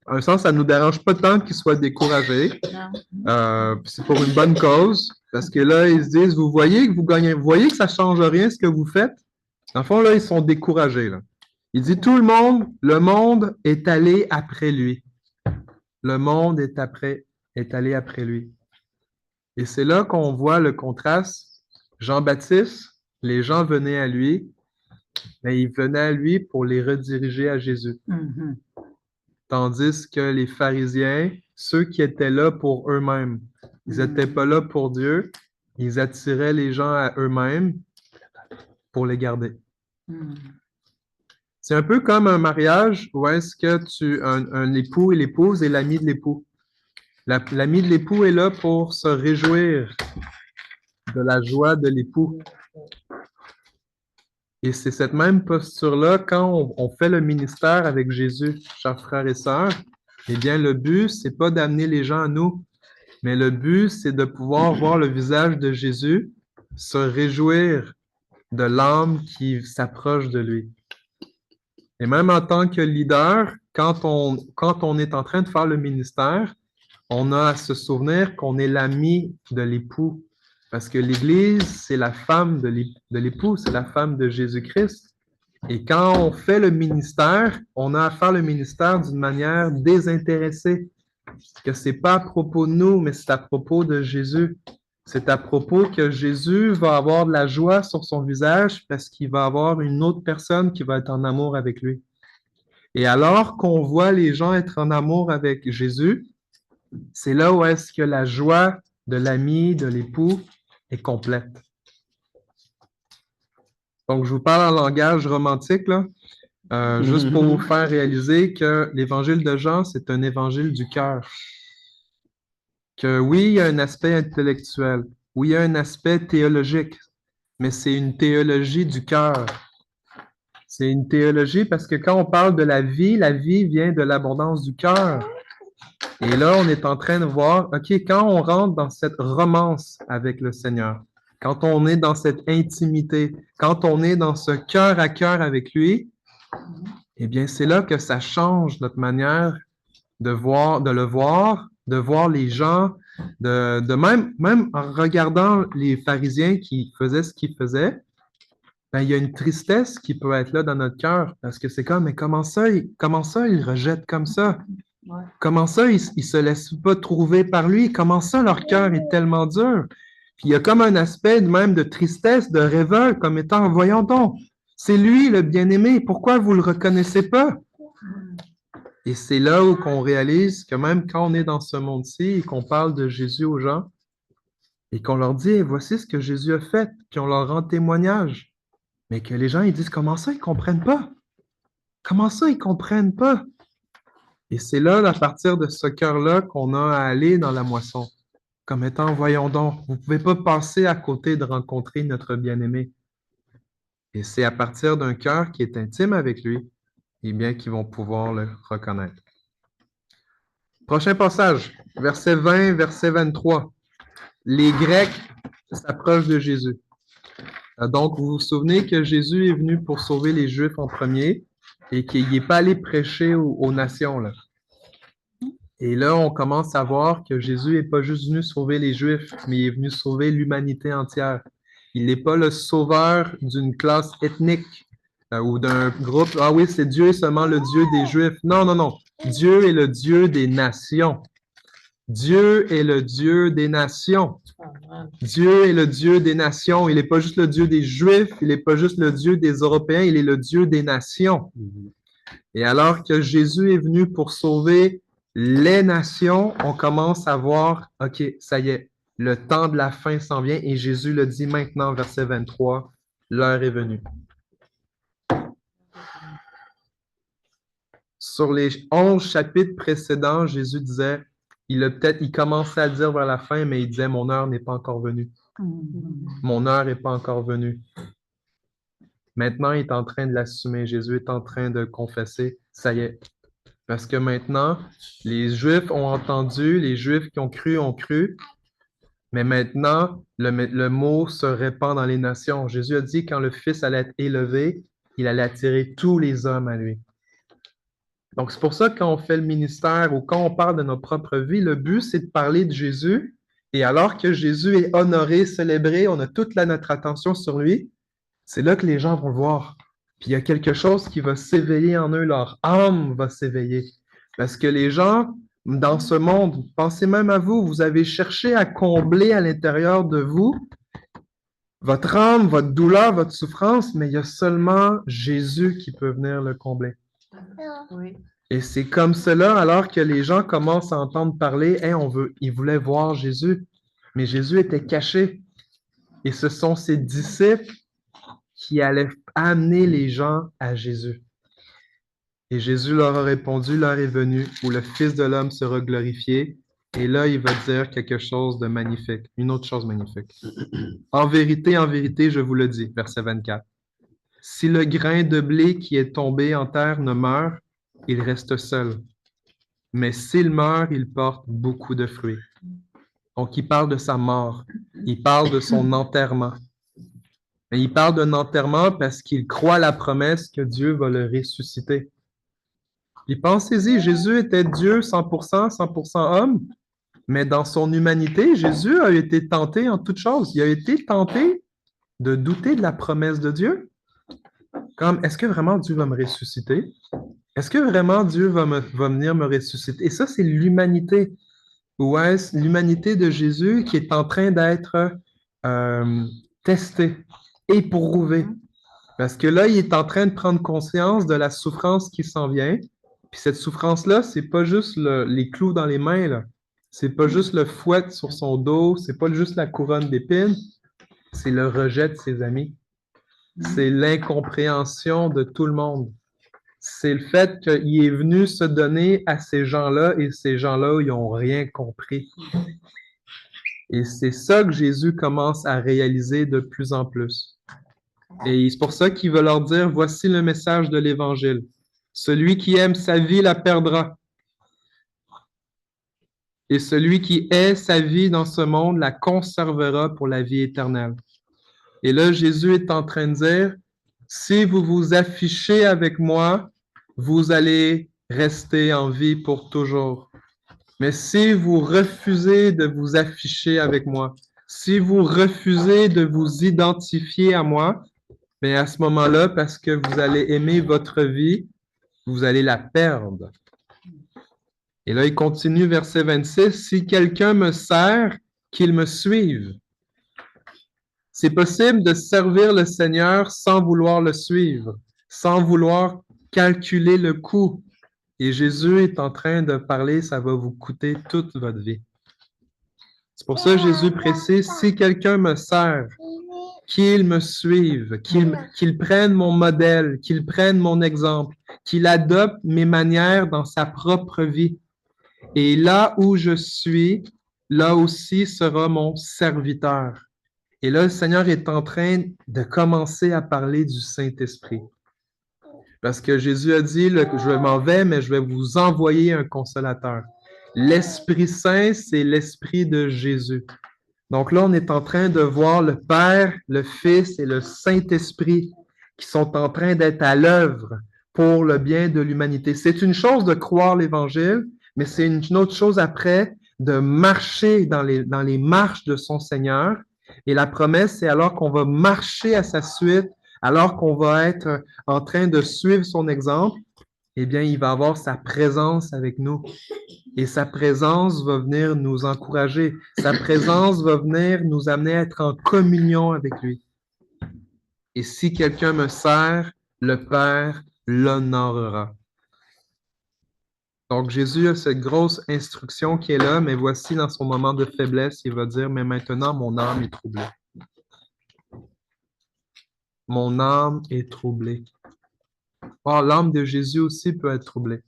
En un sens, ça ne nous dérange pas tant qu'ils soient découragés. C'est pour une bonne cause. Parce que là, ils se disent, vous voyez que vous gagnez, vous voyez que ça ne change rien ce que vous faites. Dans le fond, là, ils sont découragés. Là. Il dit, le monde est allé après lui. Le monde est allé après lui. Et c'est là qu'on voit le contraste. Jean-Baptiste, les gens venaient à lui, mais ils venaient à lui pour les rediriger à Jésus. Tandis que les pharisiens, ceux qui étaient là pour eux-mêmes, ils n'étaient pas là pour Dieu, ils attiraient les gens à eux-mêmes pour les garder. C'est un peu comme un mariage où est-ce que un époux et l'épouse est l'ami de l'époux. L'ami de l'époux est là pour se réjouir de la joie de l'époux. Et c'est cette même posture-là quand on fait le ministère avec Jésus, chers frères et sœurs. Eh bien, le but, c'est pas d'amener les gens à nous, mais le but, c'est de pouvoir voir le visage de Jésus, se réjouir de l'âme qui s'approche de lui. Et même en tant que leader, quand on est en train de faire le ministère, on a à se souvenir qu'on est l'ami de l'époux. Parce que l'Église, c'est la femme de l'époux, c'est la femme de Jésus-Christ. Et quand on fait le ministère, on a à faire le ministère d'une manière désintéressée. Que ce n'est pas à propos de nous, mais c'est à propos de Jésus. C'est à propos que Jésus va avoir de la joie sur son visage parce qu'il va avoir une autre personne qui va être en amour avec lui. Et alors qu'on voit les gens être en amour avec Jésus, c'est là où est-ce que la joie de l'ami, de l'époux, est complète. Donc, je vous parle en langage romantique, là, juste pour vous faire réaliser que l'évangile de Jean, c'est un évangile du cœur. Que oui, il y a un aspect intellectuel, oui, il y a un aspect théologique, mais c'est une théologie du cœur. C'est une théologie parce que quand on parle de la vie vient de l'abondance du cœur. Et là, on est en train de voir, OK, quand on rentre dans cette romance avec le Seigneur, quand on est dans cette intimité, quand on est dans ce cœur à cœur avec lui, eh bien, c'est là que ça change notre manière de voir les gens, même en regardant les pharisiens qui faisaient ce qu'ils faisaient, ben, il y a une tristesse qui peut être là dans notre cœur parce que c'est comme, mais comment ça, ils rejettent comme ça? Ouais. Comment ça, ils ne se laissent pas trouver par lui? Comment ça, leur cœur est tellement dur? Puis il y a comme un aspect même de tristesse, de révolte, comme étant, voyons donc, c'est lui le bien-aimé, pourquoi vous ne le reconnaissez pas? Et c'est là où on réalise que même quand on est dans ce monde-ci et qu'on parle de Jésus aux gens, et qu'on leur dit, voici ce que Jésus a fait, puis on leur rend témoignage, mais que les gens, ils disent, comment ça, ils ne comprennent pas? Comment ça, ils ne comprennent pas? Et c'est là, à partir de ce cœur-là, qu'on a à aller dans la moisson, comme étant, voyons donc, vous ne pouvez pas passer à côté de rencontrer notre bien-aimé. Et c'est à partir d'un cœur qui est intime avec lui, eh bien, qu'ils vont pouvoir le reconnaître. Prochain passage, verset 20, verset 23. Les Grecs s'approchent de Jésus. Donc, vous vous souvenez que Jésus est venu pour sauver les Juifs en premier, et qu'il n'est pas allé prêcher aux nations. Là. Et là, on commence à voir que Jésus n'est pas juste venu sauver les Juifs, mais il est venu sauver l'humanité entière. Il n'est pas le sauveur d'une classe ethnique ou d'un groupe. Ah oui, c'est Dieu est seulement le Dieu des Juifs. Non, non, non. Dieu est le Dieu des nations. Dieu est le Dieu des nations. Dieu est le Dieu des nations. Il n'est pas juste le Dieu des Juifs, il n'est pas juste le Dieu des Européens, il est le Dieu des nations. Et alors que Jésus est venu pour sauver les nations, on commence à voir, OK, ça y est, le temps de la fin s'en vient et Jésus le dit maintenant, verset 23, l'heure est venue. Sur les 11 chapitres précédents, Jésus disait, il commençait à dire vers la fin, mais il disait, mon heure n'est pas encore venue. Mon heure n'est pas encore venue. Maintenant, il est en train de l'assumer. Jésus est en train de confesser, ça y est. Parce que maintenant, les Juifs ont entendu, les Juifs qui ont cru, mais maintenant, le mot se répand dans les nations. Jésus a dit, quand le Fils allait être élevé, il allait attirer tous les hommes à lui. Donc, c'est pour ça que quand on fait le ministère ou quand on parle de notre propre vie, le but, c'est de parler de Jésus. Et alors que Jésus est honoré, célébré, on a toute notre attention sur lui, c'est là que les gens vont le voir. Puis il y a quelque chose qui va s'éveiller en eux, leur âme va s'éveiller. Parce que les gens, dans ce monde, pensez même à vous, vous avez cherché à combler à l'intérieur de vous votre âme, votre douleur, votre souffrance, mais il y a seulement Jésus qui peut venir le combler. Oui. Et c'est comme cela, alors que les gens commencent à entendre parler, hey, ils voulaient voir Jésus, mais Jésus était caché. Et ce sont ses disciples qui allaient amener les gens à Jésus. Et Jésus leur a répondu, l'heure est venue où le Fils de l'homme sera glorifié. Et là, il va dire quelque chose de magnifique, une autre chose magnifique. En vérité, je vous le dis, verset 24. Si le grain de blé qui est tombé en terre ne meurt, il reste seul. Mais s'il meurt, il porte beaucoup de fruits. Donc, il parle de sa mort. Il parle de son enterrement. Mais il parle d'un enterrement parce qu'il croit à la promesse que Dieu va le ressusciter. Et pensez-y, Jésus était Dieu 100%, 100% homme, mais dans son humanité, Jésus a été tenté en toutes choses. Il a été tenté de douter de la promesse de Dieu. Comme, est-ce que vraiment Dieu va me ressusciter? Est-ce que vraiment Dieu va venir me ressusciter? Et ça, c'est l'humanité. Ouais, c'est l'humanité de Jésus qui est en train d'être testée, éprouvée. Parce que là, il est en train de prendre conscience de la souffrance qui s'en vient. Puis cette souffrance-là, c'est pas juste les clous dans les mains, là. C'est pas juste le fouet sur son dos, c'est pas juste la couronne d'épines, c'est le rejet de ses amis. C'est l'incompréhension de tout le monde. C'est le fait qu'il est venu se donner à ces gens-là et ces gens-là, ils n'ont rien compris. Et c'est ça que Jésus commence à réaliser de plus en plus. Et c'est pour ça qu'il veut leur dire, voici le message de l'Évangile. Celui qui aime sa vie la perdra. Et celui qui hait sa vie dans ce monde la conservera pour la vie éternelle. Et là, Jésus est en train de dire, si vous vous affichez avec moi, vous allez rester en vie pour toujours. Mais si vous refusez de vous afficher avec moi, si vous refusez de vous identifier à moi, bien à ce moment-là, parce que vous allez aimer votre vie, vous allez la perdre. Et là, il continue, verset 26, « Si quelqu'un me sert, qu'il me suive. » C'est possible de servir le Seigneur sans vouloir le suivre, sans vouloir calculer le coût. Et Jésus est en train de parler, ça va vous coûter toute votre vie. C'est pour ça que Jésus précise, si quelqu'un me sert, qu'il me suive, qu'il prenne mon modèle, qu'il prenne mon exemple, qu'il adopte mes manières dans sa propre vie. Et là où je suis, là aussi sera mon serviteur. Et là, le Seigneur est en train de commencer à parler du Saint-Esprit. Parce que Jésus a dit, je m'en vais, mais je vais vous envoyer un consolateur. L'Esprit Saint, c'est l'Esprit de Jésus. Donc là, on est en train de voir le Père, le Fils et le Saint-Esprit qui sont en train d'être à l'œuvre pour le bien de l'humanité. C'est une chose de croire l'Évangile, mais c'est une autre chose après de marcher dans les marches de son Seigneur Et la promesse, c'est alors qu'on va marcher à sa suite, alors qu'on va être en train de suivre son exemple, eh bien, il va avoir sa présence avec nous. Et sa présence va venir nous encourager. Sa présence va venir nous amener à être en communion avec lui. Et si quelqu'un me sert, le Père l'honorera. Donc, Jésus a cette grosse instruction qui est là, mais voici dans son moment de faiblesse, il va dire, mais maintenant, mon âme est troublée. Mon âme est troublée. Or, l'âme de Jésus aussi peut être troublée.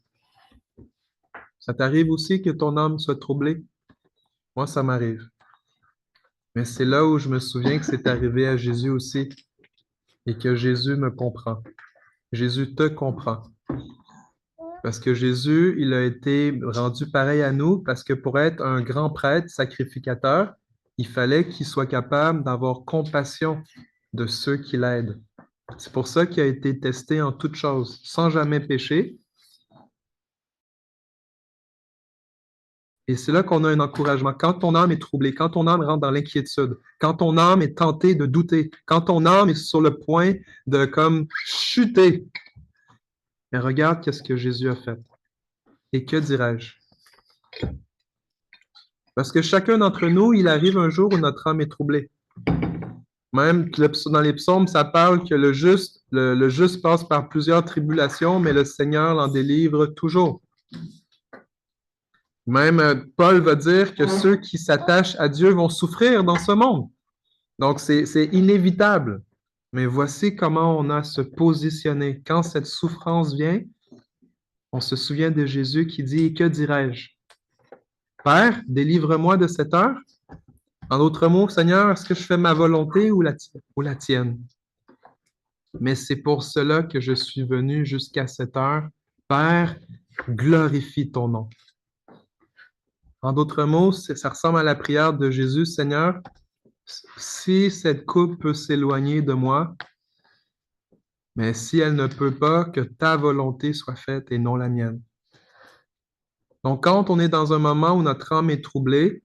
Ça t'arrive aussi que ton âme soit troublée? Moi, ça m'arrive. Mais c'est là où je me souviens que c'est arrivé à Jésus aussi et que Jésus me comprend. Jésus te comprend. Parce que Jésus, il a été rendu pareil à nous parce que pour être un grand prêtre sacrificateur, il fallait qu'il soit capable d'avoir compassion de ceux qui l'aident. C'est pour ça qu'il a été testé en toutes choses, sans jamais pécher. Et c'est là qu'on a un encouragement. Quand ton âme est troublée, quand ton âme rentre dans l'inquiétude, quand ton âme est tentée de douter, quand ton âme est sur le point de comme chuter, mais regarde qu'est-ce que Jésus a fait. Et que dirais-je? Parce que chacun d'entre nous, il arrive un jour où notre âme est troublée. Même dans les psaumes, ça parle que le juste passe par plusieurs tribulations, mais le Seigneur l'en délivre toujours. Même Paul va dire que ceux qui s'attachent à Dieu vont souffrir dans ce monde. Donc, c'est inévitable. Mais voici comment on a à se positionner. Quand cette souffrance vient, on se souvient de Jésus qui dit, « Que dirais-je? Père, délivre-moi de cette heure. » En d'autres mots, Seigneur, est-ce que je fais ma volonté ou la tienne? Mais c'est pour cela que je suis venu jusqu'à cette heure. Père, glorifie ton nom. En d'autres mots, ça ressemble à la prière de Jésus, Seigneur, si cette coupe peut s'éloigner de moi, mais si elle ne peut pas, que ta volonté soit faite et non la mienne. Donc, quand on est dans un moment où notre âme est troublée,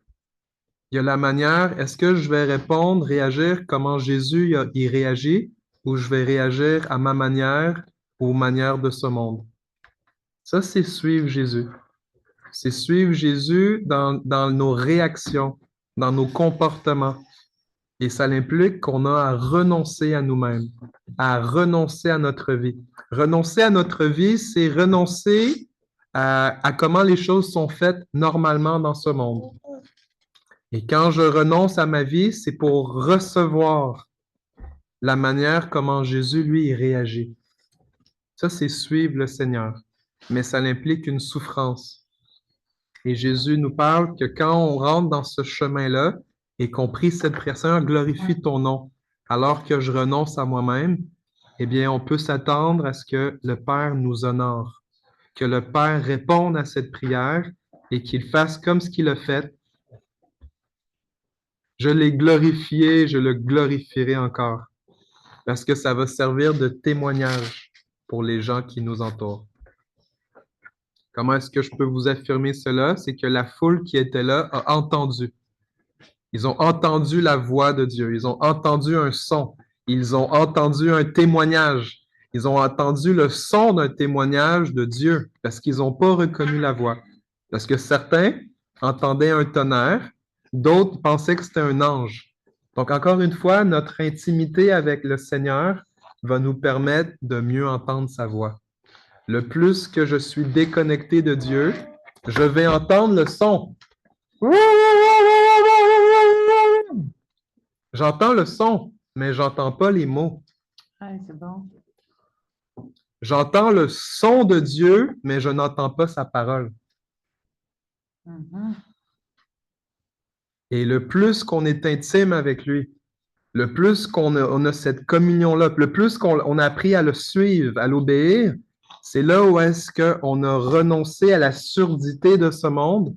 il y a la manière, est-ce que je vais répondre, réagir comment Jésus y réagit, ou je vais réagir à ma manière ou aux manières de ce monde? Ça, c'est suivre Jésus. C'est suivre Jésus dans nos réactions, dans nos comportements. Et ça implique qu'on a à renoncer à nous-mêmes, à renoncer à notre vie. Renoncer à notre vie, c'est renoncer à comment les choses sont faites normalement dans ce monde. Et quand je renonce à ma vie, c'est pour recevoir la manière comment Jésus, lui, réagit. Ça, c'est suivre le Seigneur. Mais ça implique une souffrance. Et Jésus nous parle que quand on rentre dans ce chemin-là et qu'on prie cette prière, Seigneur, glorifie ton nom, alors que je renonce à moi-même, eh bien, on peut s'attendre à ce que le Père nous honore, que le Père réponde à cette prière et qu'il fasse comme ce qu'il a fait. Je l'ai glorifié, je le glorifierai encore, parce que ça va servir de témoignage pour les gens qui nous entourent. Comment est-ce que je peux vous affirmer cela? C'est que la foule qui était là a entendu. Ils ont entendu la voix de Dieu. Ils ont entendu un son. Ils ont entendu un témoignage. Ils ont entendu le son d'un témoignage de Dieu parce qu'ils n'ont pas reconnu la voix. Parce que certains entendaient un tonnerre, d'autres pensaient que c'était un ange. Donc, encore une fois, notre intimité avec le Seigneur va nous permettre de mieux entendre sa voix. Le plus que je suis déconnecté de Dieu, je vais entendre le son. J'entends le son, mais je n'entends pas les mots. Ouais, c'est bon. J'entends le son de Dieu, mais je n'entends pas sa parole. Mhm. Et le plus qu'on est intime avec lui, le plus qu'on a cette communion-là, le plus qu'on a appris à le suivre, à l'obéir, c'est là où est-ce qu'on a renoncé à la surdité de ce monde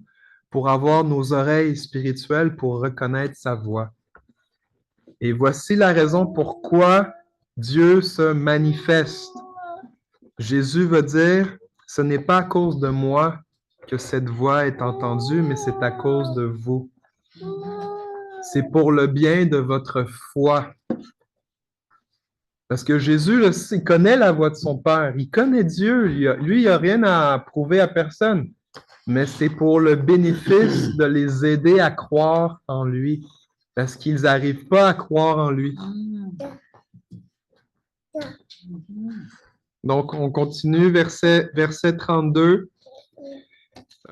pour avoir nos oreilles spirituelles pour reconnaître sa voix. Et voici la raison pourquoi Dieu se manifeste. Jésus va dire, ce n'est pas à cause de moi que cette voix est entendue, mais c'est à cause de vous. c'est pour le bien de votre foi. Parce que Jésus, là, il connaît la voix de son Père, il connaît Dieu, lui, il n'a rien à prouver à personne, mais c'est pour le bénéfice de les aider à croire en lui, parce qu'ils n'arrivent pas à croire en lui. Donc, on continue, verset 32.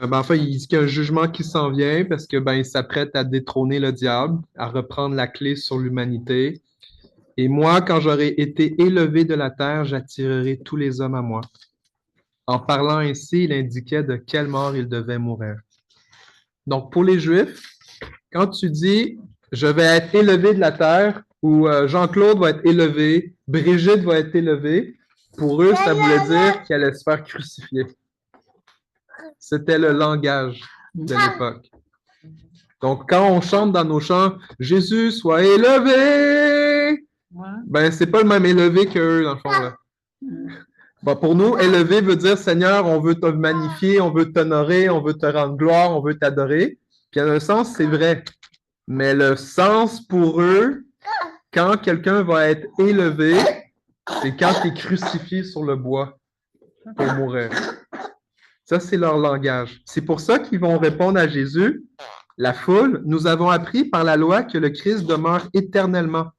Enfin, il dit qu'il y a un jugement qui s'en vient parce que il s'apprête à détrôner le diable, à reprendre la clé sur l'humanité. Et moi, quand j'aurai été élevé de la terre, j'attirerai tous les hommes à moi. En parlant ainsi, il indiquait de quelle mort il devait mourir. Donc, pour les Juifs, quand tu dis « je vais être élevé de la terre » ou « Jean-Claude va être élevé »,« Brigitte va être élevée », pour eux, ça voulait dire qu'il allait se faire crucifier. C'était le langage de l'époque. Donc, quand on chante dans nos chants « Jésus soit élevé », c'est pas le même élevé qu'eux, dans le fond, là. Pour nous, élevé veut dire, Seigneur, on veut te magnifier, on veut t'honorer, on veut te rendre gloire, on veut t'adorer. Puis, en un sens, c'est vrai. Mais le sens pour eux, quand quelqu'un va être élevé, c'est quand tu es crucifié sur le bois pour mourir. Ça, c'est leur langage. C'est pour ça qu'ils vont répondre à Jésus, la foule, nous avons appris par la loi que le Christ demeure éternellement.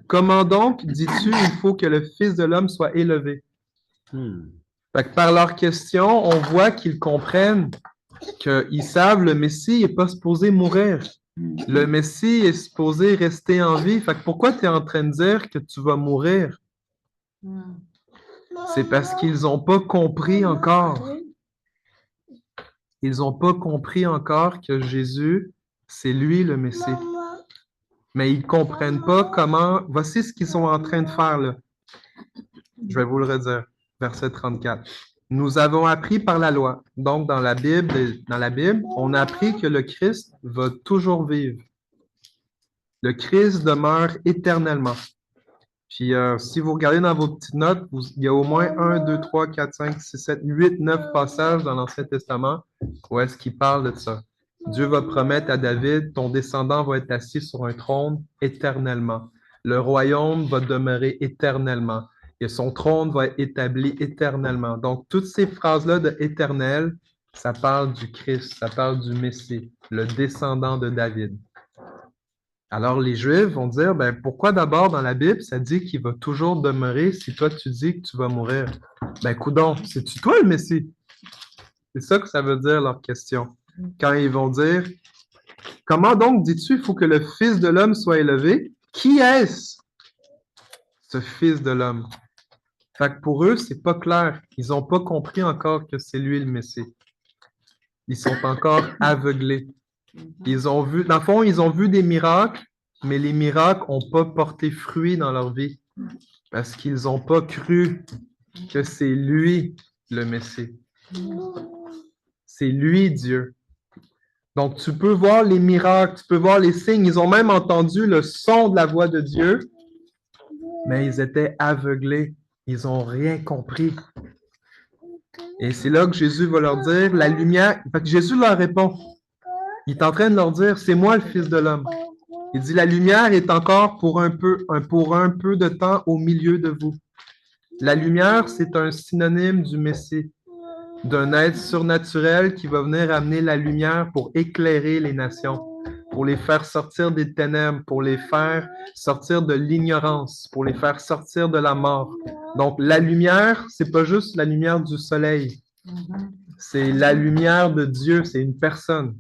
Comment donc, dis-tu, il faut que le Fils de l'homme soit élevé? Fait que par leurs questions, on voit qu'ils comprennent qu'ils savent le Messie n'est pas supposé mourir. Le Messie est supposé rester en vie. Fait que pourquoi tu es en train de dire que tu vas mourir? C'est parce qu'ils n'ont pas compris encore. Ils n'ont pas compris encore que Jésus, c'est lui le Messie. Mais ils ne comprennent pas comment... Voici ce qu'ils sont en train de faire là. Je vais vous le redire. Verset 34. Nous avons appris par la loi. Donc, dans la Bible, on a appris que le Christ va toujours vivre. Le Christ demeure éternellement. Puis, si vous regardez dans vos petites notes, il y a au moins 1, 2, 3, 4, 5, 6, 7, 8, 9 passages dans l'Ancien Testament où est-ce qu'il parle de ça. Dieu va promettre à David, ton descendant va être assis sur un trône éternellement. Le royaume va demeurer éternellement. Et son trône va être établi éternellement. Donc, toutes ces phrases-là de éternel, ça parle du Christ, ça parle du Messie, le descendant de David. Alors, les Juifs vont dire, pourquoi d'abord dans la Bible, ça dit qu'il va toujours demeurer si toi tu dis que tu vas mourir? Coudonc, c'est-tu toi le Messie? C'est ça que ça veut dire leur question. Quand ils vont dire, comment donc dis-tu, il faut que le Fils de l'homme soit élevé? Qui est-ce, ce Fils de l'homme? Fait que pour eux, c'est pas clair. Ils n'ont pas compris encore que c'est lui le Messie. Ils sont encore aveuglés. Ils ont vu, dans le fond, ils ont vu des miracles, mais les miracles n'ont pas porté fruit dans leur vie parce qu'ils n'ont pas cru que c'est lui le Messie. C'est lui Dieu. Donc, tu peux voir les miracles, tu peux voir les signes. Ils ont même entendu le son de la voix de Dieu, mais ils étaient aveuglés. Ils n'ont rien compris. Et c'est là que Jésus va leur dire, la lumière... Fait que Jésus leur répond. Il est en train de leur dire, c'est moi le Fils de l'homme. Il dit, la lumière est encore pour un peu de temps au milieu de vous. La lumière, c'est un synonyme du Messie, d'un être surnaturel qui va venir amener la lumière pour éclairer les nations, pour les faire sortir des ténèbres, pour les faire sortir de l'ignorance, pour les faire sortir de la mort. Donc, la lumière, c'est pas juste la lumière du soleil. C'est la lumière de Dieu, c'est une personne.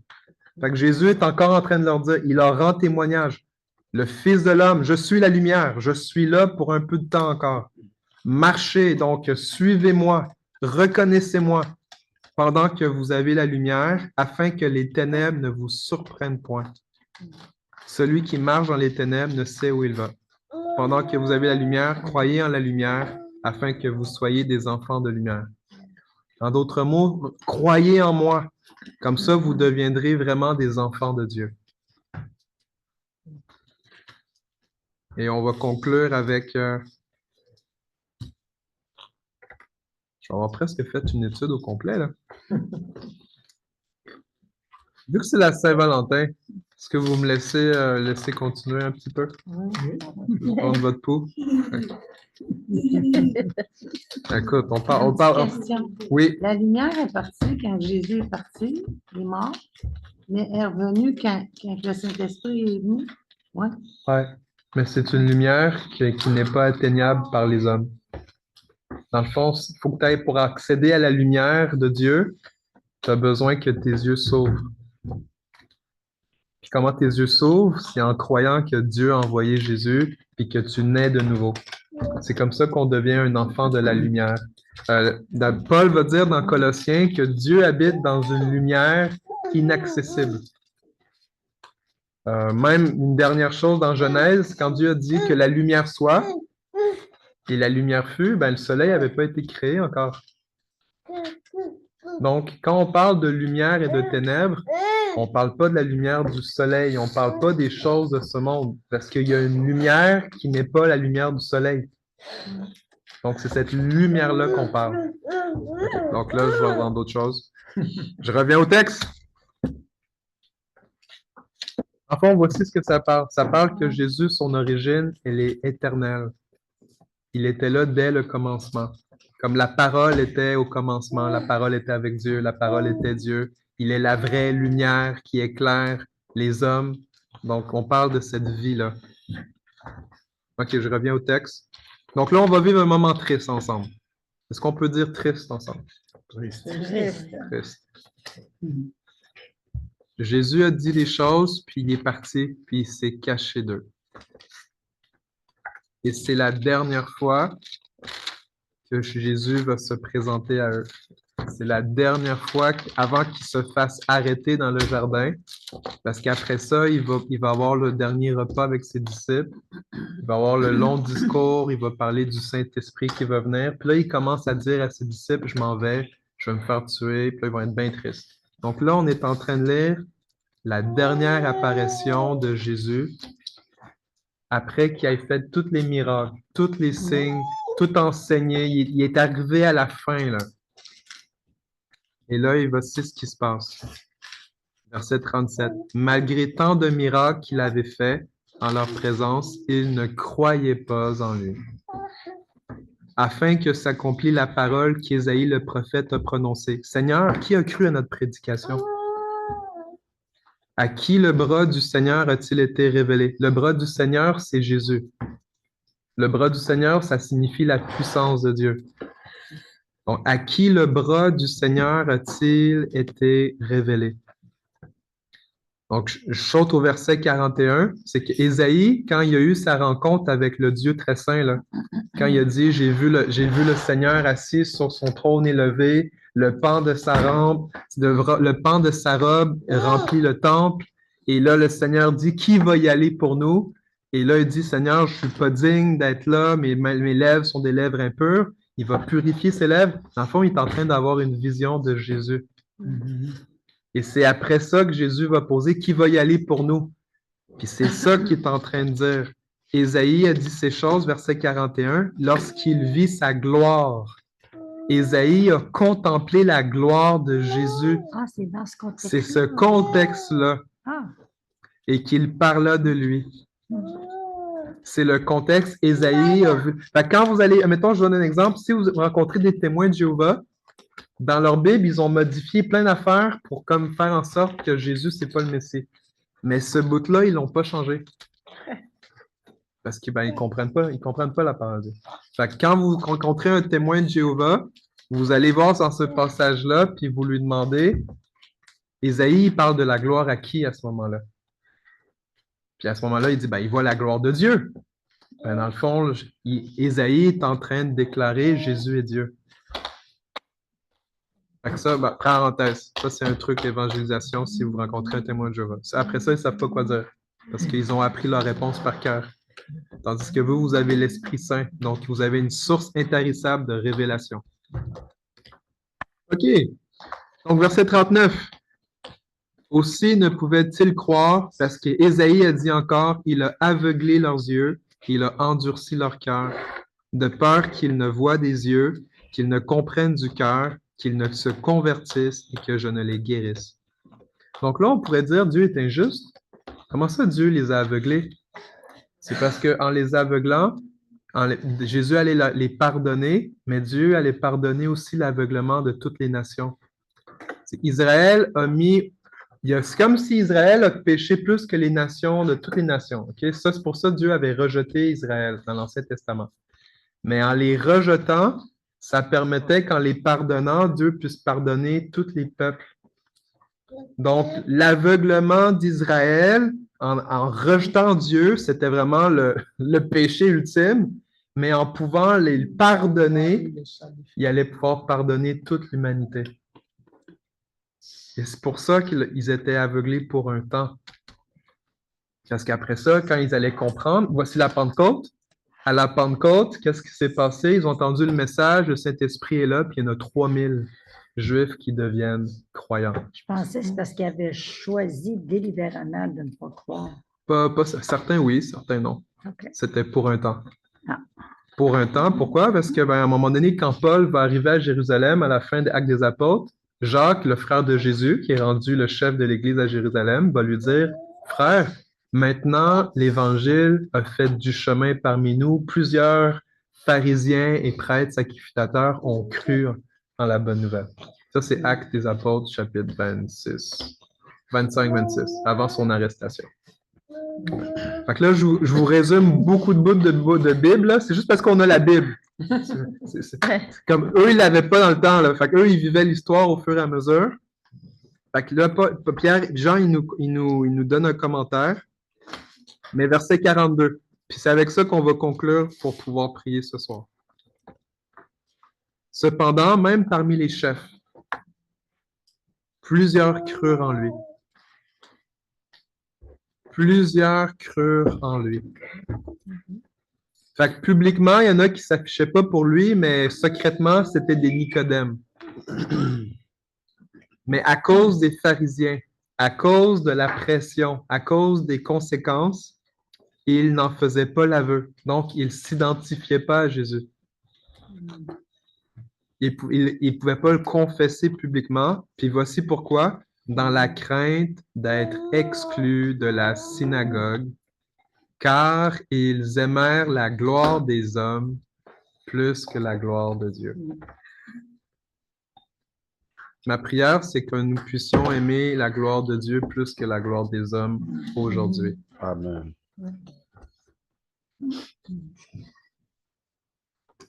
Fait que Jésus est encore en train de leur dire, il leur rend témoignage. Le Fils de l'homme, je suis la lumière, je suis là pour un peu de temps encore. Marchez, donc suivez-moi, reconnaissez-moi pendant que vous avez la lumière, afin que les ténèbres ne vous surprennent point. Celui qui marche dans les ténèbres ne sait où il va. Pendant que vous avez la lumière, croyez en la lumière, afin que vous soyez des enfants de lumière. En d'autres mots, croyez en moi. Comme ça, vous deviendrez vraiment des enfants de Dieu. Et on va conclure avec... Je vais avoir presque fait une étude au complet, là. Vu que c'est la Saint-Valentin, Est-ce que vous me laissez continuer un petit peu? Oui. Prendre votre pouls? Écoute, on parle. Question. Oui. La lumière est partie quand Jésus est parti, il est mort, mais elle est revenue quand le Saint-Esprit est venu. Oui. Ouais. Mais c'est une lumière qui n'est pas atteignable par les hommes. Dans le fond, il faut que tu ailles pour accéder à la lumière de Dieu, tu as besoin que tes yeux s'ouvrent. Puis comment tes yeux s'ouvrent? C'est en croyant que Dieu a envoyé Jésus puis que tu nais de nouveau. C'est comme ça qu'on devient un enfant de la lumière. Paul va dire dans Colossiens que Dieu habite dans une lumière inaccessible. Même une dernière chose dans Genèse, quand Dieu a dit que la lumière soit, et la lumière fut, ben, le soleil n'avait pas été créé encore. Donc, quand on parle de lumière et de ténèbres, on ne parle pas de la lumière du soleil, on ne parle pas des choses de ce monde, parce qu'il y a une lumière qui n'est pas la lumière du soleil. Donc, c'est cette lumière-là qu'on parle. Donc là, je vais voir d'autres choses. Je reviens au texte. En fond, voici ce que ça parle. Ça parle que Jésus, son origine, elle est éternelle. Il était là dès le commencement. Comme la parole était au commencement, la parole était avec Dieu, la parole était Dieu. Il est la vraie lumière qui éclaire les hommes. Donc, on parle de cette vie-là. OK, je reviens au texte. Donc là, on va vivre un moment triste ensemble. Est-ce qu'on peut dire triste ensemble? Triste. Triste. Jésus a dit les choses, puis il est parti, puis il s'est caché d'eux. Et c'est la dernière fois que Jésus va se présenter à eux. C'est la dernière fois avant qu'il se fasse arrêter dans le jardin, parce qu'après ça, il va avoir le dernier repas avec ses disciples, il va avoir le long discours, il va parler du Saint-Esprit qui va venir, puis là, il commence à dire à ses disciples, je m'en vais, je vais me faire tuer, puis là, ils vont être bien tristes. Donc là, on est en train de lire la dernière apparition de Jésus après qu'il ait fait tous les miracles, tous les signes, tout enseigné. Il est arrivé à la fin, là. Et là, voici ce qui se passe. Verset 37. Malgré tant de miracles qu'il avait faits en leur présence, ils ne croyaient pas en lui. Afin que s'accomplisse la parole qu'Ésaïe le prophète a prononcée. Seigneur, qui a cru à notre prédication? À qui le bras du Seigneur a-t-il été révélé? Le bras du Seigneur, c'est Jésus. Le bras du Seigneur, ça signifie la puissance de Dieu. Donc, à qui le bras du Seigneur a-t-il été révélé? Donc, je saute au verset 41. C'est qu'Ésaïe, quand il a eu sa rencontre avec le Dieu très saint, là, quand il a dit, j'ai vu le Seigneur assis sur son trône élevé, le pan de sa robe remplit le temple. Et là, le Seigneur dit, qui va y aller pour nous? Et là, il dit, Seigneur, je ne suis pas digne d'être là, mes lèvres sont des lèvres impures. Il va purifier ses lèvres. Dans le fond, il est en train d'avoir une vision de Jésus. Et c'est après ça que Jésus va poser, qui va y aller pour nous? Puis c'est ça qu'il est en train de dire. Ésaïe a dit ces choses, verset 41, lorsqu'il vit sa gloire. Ésaïe a contemplé la gloire de Jésus. Ah, c'est dans ce contexte. C'est ce contexte-là. Ah. Et qu'il parla de lui. C'est le contexte. Ésaïe a vu. Fait que quand vous allez, mettons, je donne un exemple. Si vous rencontrez des témoins de Jéhovah, dans leur Bible, ils ont modifié plein d'affaires pour comme faire en sorte que Jésus, c'est pas le Messie. Mais ce bout-là, ils l'ont pas changé. Parce qu'ils ne comprennent pas la parole de Dieu. Fait que quand vous rencontrez un témoin de Jéhovah, vous allez voir dans ce passage-là, puis vous lui demandez, Ésaïe, il parle de la gloire à qui à ce moment-là? Puis à ce moment-là, il dit, il voit la gloire de Dieu. Dans le fond, Ésaïe est en train de déclarer Jésus est Dieu. Fait que ça, parenthèse, ça c'est un truc d'évangélisation si vous rencontrez un témoin de Jéhovah. Après ça, ils ne savent pas quoi dire, parce qu'ils ont appris leur réponse par cœur. Tandis que vous avez l'Esprit Saint, donc vous avez une source intarissable de révélation. OK. Donc, verset 39. Aussi ne pouvaient-ils croire, parce qu'Ésaïe a dit encore, il a aveuglé leurs yeux, il a endurci leur cœur, de peur qu'ils ne voient des yeux, qu'ils ne comprennent du cœur, qu'ils ne se convertissent et que je ne les guérisse. Donc là, on pourrait dire Dieu est injuste. Comment ça, Dieu les a aveuglés? C'est parce qu'en les aveuglant, Jésus allait les pardonner, mais Dieu allait pardonner aussi l'aveuglement de toutes les nations. Israël a mis... C'est comme si Israël a péché plus que les nations, de toutes les nations. Okay? Ça, c'est pour ça que Dieu avait rejeté Israël dans l'Ancien Testament. Mais en les rejetant, ça permettait qu'en les pardonnant, Dieu puisse pardonner tous les peuples. Donc, l'aveuglement d'Israël, en rejetant Dieu, c'était vraiment le péché ultime, mais en pouvant les pardonner, il allait pouvoir pardonner toute l'humanité. Et c'est pour ça qu'ils étaient aveuglés pour un temps. Parce qu'après ça, quand ils allaient comprendre, voici la Pentecôte. À la Pentecôte, qu'est-ce qui s'est passé? Ils ont entendu le message, le Saint-Esprit est là, puis il y en a 3000 Juifs qui deviennent croyants. Je pensais que c'est parce qu'ils avaient choisi délibérément de ne pas croire. Certains oui, certains non. Okay. C'était pour un temps. Ah. Pour un temps, pourquoi? Parce qu'à un moment donné, quand Paul va arriver à Jérusalem à la fin des Actes des Apôtres, Jacques, le frère de Jésus, qui est rendu le chef de l'Église à Jérusalem, va lui dire, « Frère, maintenant l'Évangile a fait du chemin parmi nous. Plusieurs pharisiens et prêtres sacrificateurs ont cru en la bonne nouvelle. » Ça, c'est Actes des Apôtres, chapitre 25-26, avant son arrestation. Fait que là, je vous résume beaucoup de bouts de Bible. C'est juste parce qu'on a la Bible. C'est comme eux, ils ne l'avaient pas dans le temps. Là. Fait qu'eux, ils vivaient l'histoire au fur et à mesure. Fait que là, Jean, il nous donne un commentaire. Mais verset 42. Puis c'est avec ça qu'on va conclure pour pouvoir prier ce soir. Cependant, même parmi les chefs, plusieurs crurent en lui. Plusieurs crurent en lui. Fait que publiquement, il y en a qui ne s'affichaient pas pour lui, mais secrètement, c'était des Nicodèmes. Mais à cause des pharisiens, à cause de la pression, à cause des conséquences, ils n'en faisaient pas l'aveu. Donc, ils ne s'identifiaient pas à Jésus. Ils ne pouvaient pas le confesser publiquement. Puis voici pourquoi. Dans la crainte d'être exclus de la synagogue, car ils aimèrent la gloire des hommes plus que la gloire de Dieu. Ma prière, c'est que nous puissions aimer la gloire de Dieu plus que la gloire des hommes aujourd'hui. Amen.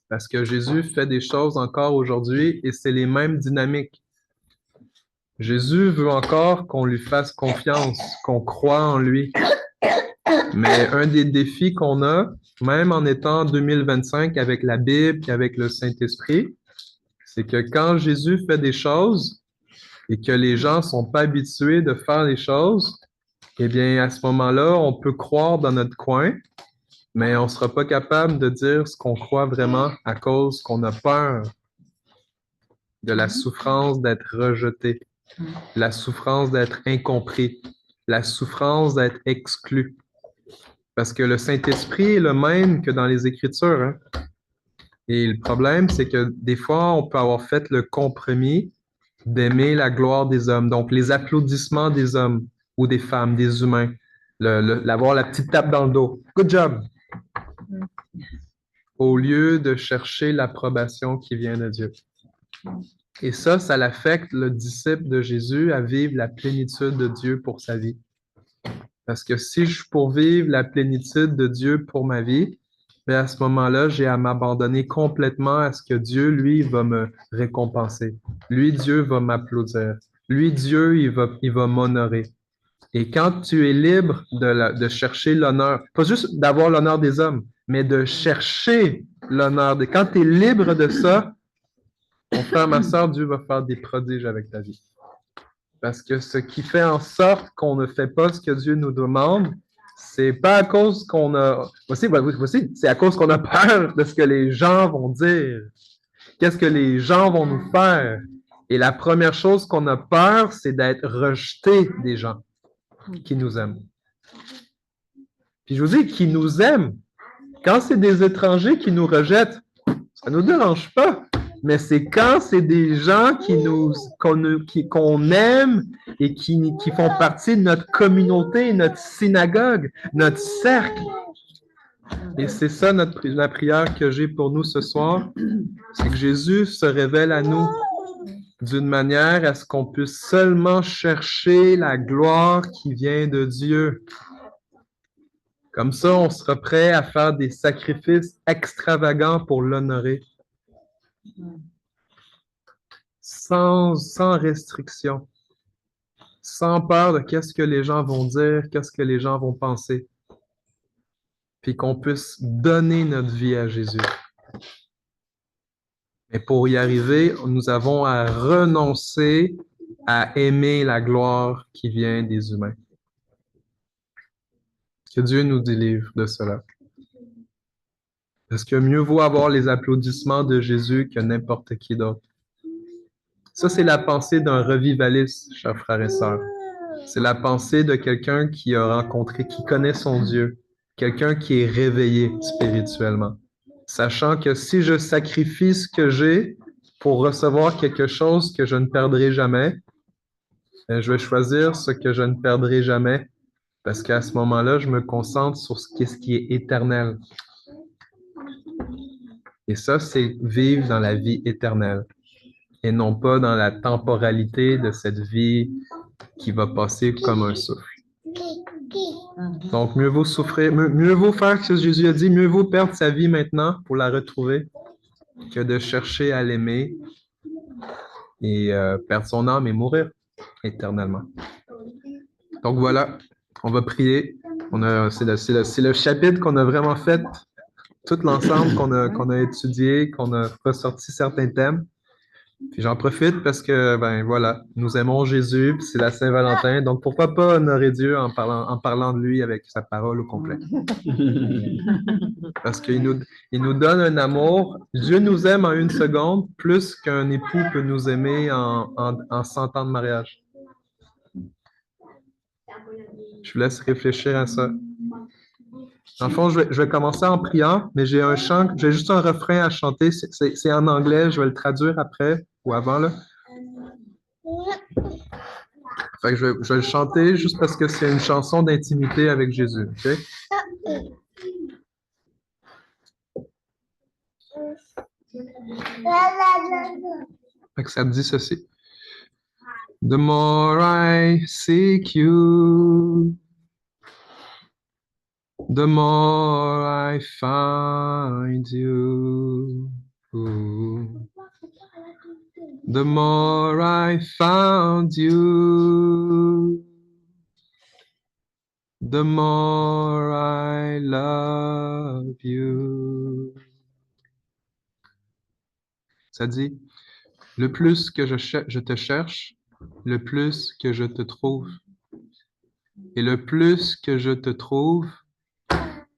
Parce que Jésus fait des choses encore aujourd'hui et c'est les mêmes dynamiques. Jésus veut encore qu'on lui fasse confiance, qu'on croie en lui. Mais un des défis qu'on a, même en étant en 2025 avec la Bible et avec le Saint-Esprit, c'est que quand Jésus fait des choses et que les gens ne sont pas habitués de faire les choses, eh bien, à ce moment-là, on peut croire dans notre coin, mais on ne sera pas capable de dire ce qu'on croit vraiment à cause qu'on a peur de la souffrance d'être rejeté, la souffrance d'être incompris, la souffrance d'être exclu. Parce que le Saint-Esprit est le même que dans les Écritures. Hein? Et le problème, c'est que des fois, on peut avoir fait le compromis d'aimer la gloire des hommes, donc les applaudissements des hommes ou des femmes, des humains, l'avoir la petite tape dans le dos. Good job! Au lieu de chercher l'approbation qui vient de Dieu. Et ça l'affecte le disciple de Jésus à vivre la plénitude de Dieu pour sa vie. Parce que si je suis pour vivre la plénitude de Dieu pour ma vie, bien à ce moment-là, j'ai à m'abandonner complètement à ce que Dieu, lui, va me récompenser. Lui, Dieu va m'applaudir. Lui, Dieu, il va m'honorer. Et quand tu es libre de chercher l'honneur, pas juste d'avoir l'honneur des hommes, mais de chercher l'honneur. Quand tu es libre de ça, mon frère, ma soeur, Dieu va faire des prodiges avec ta vie. Parce que ce qui fait en sorte qu'on ne fait pas ce que Dieu nous demande, c'est pas à cause qu'on a... Voici, c'est à cause qu'on a peur de ce que les gens vont dire. Qu'est-ce que les gens vont nous faire? Et la première chose qu'on a peur, c'est d'être rejeté des gens qui nous aiment. Puis je vous dis, qui nous aiment. Quand c'est des étrangers qui nous rejettent, ça ne nous dérange pas. Mais c'est quand c'est des gens qu'on aime et qui font partie de notre communauté, notre synagogue, notre cercle. Et c'est ça la prière que j'ai pour nous ce soir, c'est que Jésus se révèle à nous d'une manière à ce qu'on puisse seulement chercher la gloire qui vient de Dieu. Comme ça, on sera prêt à faire des sacrifices extravagants pour l'honorer. Sans restriction. Sans peur de qu'est-ce que les gens vont dire, qu'est-ce que les gens vont penser. Puis qu'on puisse donner notre vie à Jésus. Mais pour y arriver, nous avons à renoncer à aimer la gloire qui vient des humains. Que Dieu nous délivre de cela. Parce que mieux vaut avoir les applaudissements de Jésus que n'importe qui d'autre. Ça, c'est la pensée d'un revivaliste, chers frères et sœurs. C'est la pensée de quelqu'un qui a rencontré, qui connaît son Dieu, quelqu'un qui est réveillé spirituellement. Sachant que si je sacrifie ce que j'ai pour recevoir quelque chose que je ne perdrai jamais, je vais choisir ce que je ne perdrai jamais, parce qu'à ce moment-là, je me concentre sur ce qui est éternel. Et ça, c'est vivre dans la vie éternelle, et non pas dans la temporalité de cette vie qui va passer comme un souffle. Donc, mieux vaut souffrir, mieux vaut faire ce que Jésus a dit, mieux vaut perdre sa vie maintenant pour la retrouver que de chercher à l'aimer et perdre son âme et mourir éternellement. Donc voilà, on va prier. C'est le chapitre qu'on a vraiment fait, tout l'ensemble qu'on a étudié, qu'on a ressorti certains thèmes. Puis j'en profite parce que, ben voilà, nous aimons Jésus, puis c'est la Saint-Valentin, donc pourquoi pas honorer Dieu en parlant de lui avec sa parole au complet. Parce qu'il nous donne un amour. Dieu nous aime en une seconde plus qu'un époux peut nous aimer en 100 ans de mariage. Je vous laisse réfléchir à ça. En fond, je vais commencer en priant, mais j'ai juste un refrain à chanter. C'est en anglais, je vais le traduire après ou avant, là. Fait que je vais le chanter juste parce que c'est une chanson d'intimité avec Jésus, OK? Fait que ça me dit ceci. The more I seek you, the more I find you. The more I found you, the more I love you. Ça dit, le plus que je te cherche, le plus que je te trouve. Et le plus que je te trouve,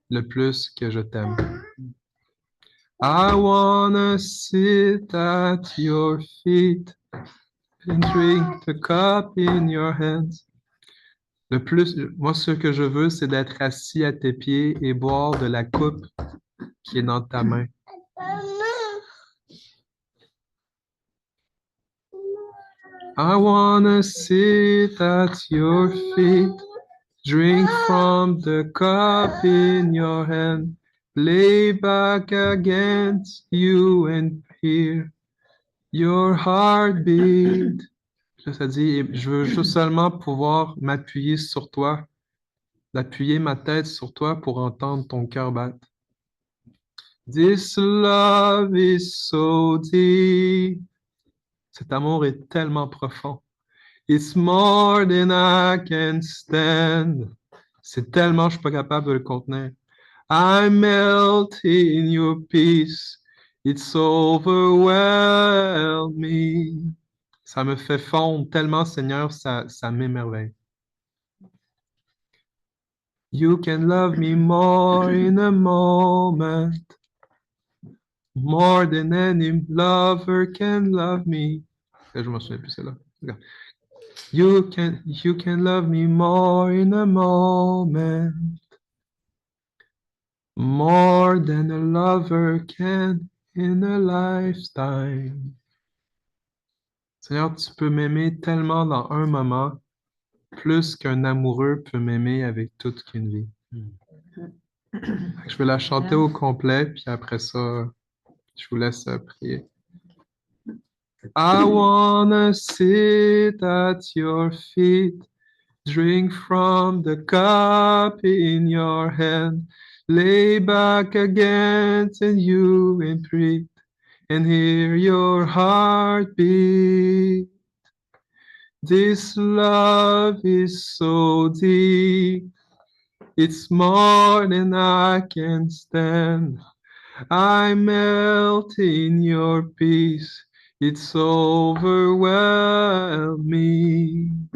le plus que je t'aime. I wanna sit at your feet and drink the cup in your hands. Moi, ce que je veux, c'est d'être assis à tes pieds et boire de la coupe qui est dans ta main. I wanna sit at your feet, drink from the cup in your hand, lay back against you and hear your heartbeat. Ça dit, je veux juste seulement pouvoir m'appuyer sur toi, d'appuyer ma tête sur toi pour entendre ton cœur battre. This love is so deep. Cet amour est tellement profond. It's more than I can stand. C'est tellement je suis pas capable de le contenir. I melt in your peace. It's overwhelming. Ça me fait fondre tellement, Seigneur, ça m'émerveille. You can love me more in a moment. More than any lover can love me. Je m'en souviens plus, c'est là. You can love me more in a moment. More than a lover can in a lifetime. Seigneur, tu peux m'aimer tellement dans un moment, plus qu'un amoureux peut m'aimer avec toute une vie. Je vais la chanter au complet, puis après ça, je vous laisse prier. I wanna sit at your feet, drink from the cup in your hand, lay back against you and breathe, and hear your heart beat. This love is so deep, it's more than I can stand. I melt in your peace, it's overwhelming.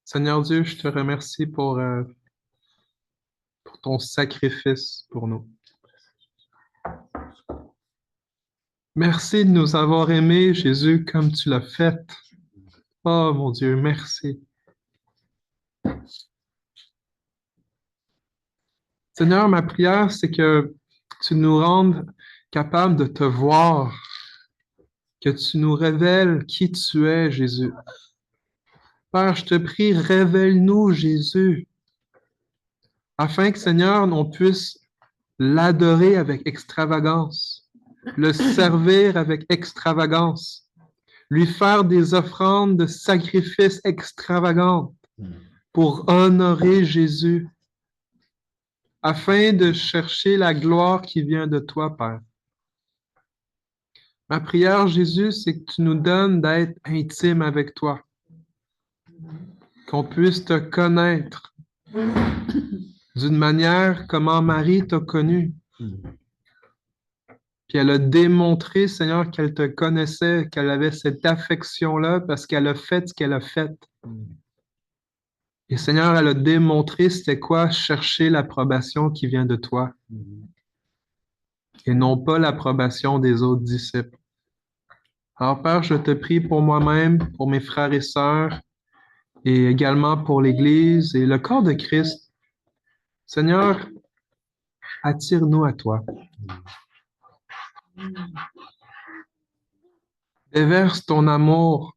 Seigneur Dieu, je te remercie pour ton sacrifice pour nous. Merci de nous avoir aimés, Jésus, comme tu l'as fait. Oh mon Dieu, merci. Seigneur, ma prière, c'est que tu nous rendes capables de te voir, que tu nous révèles qui tu es, Jésus. Père, je te prie, révèle-nous, Jésus, afin que, Seigneur, on puisse l'adorer avec extravagance, le servir avec extravagance, lui faire des offrandes de sacrifices extravagantes pour honorer Jésus, afin de chercher la gloire qui vient de toi, Père. Ma prière, Jésus, c'est que tu nous donnes d'être intime avec toi, qu'on puisse te connaître d'une manière comment Marie t'a connu. Puis elle a démontré, Seigneur, qu'elle te connaissait, qu'elle avait cette affection-là parce qu'elle a fait ce qu'elle a fait. Et Seigneur, elle a démontré c'était quoi chercher l'approbation qui vient de toi et non pas l'approbation des autres disciples. Alors Père, je te prie pour moi-même, pour mes frères et sœurs et également pour l'Église et le corps de Christ. Seigneur, attire-nous à toi. Déverse ton amour.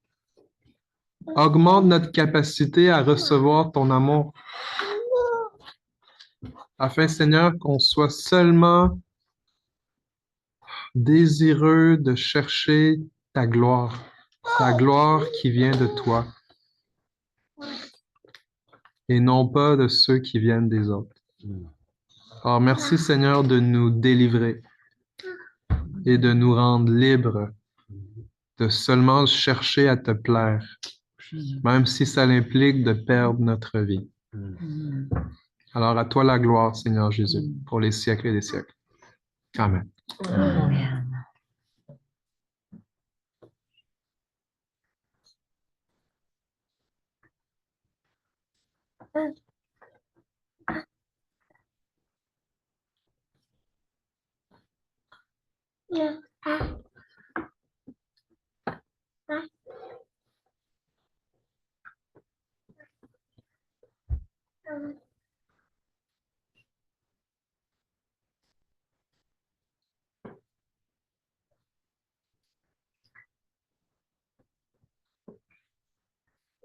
Augmente notre capacité à recevoir ton amour. Afin, Seigneur, qu'on soit seulement désireux de chercher ta gloire qui vient de toi, et non pas de ceux qui viennent des autres. Alors, merci, Seigneur, de nous délivrer et de nous rendre libres de seulement chercher à te plaire, même si ça implique de perdre notre vie. Alors, à toi la gloire, Seigneur Jésus, pour les siècles et des siècles. Amen. Amen.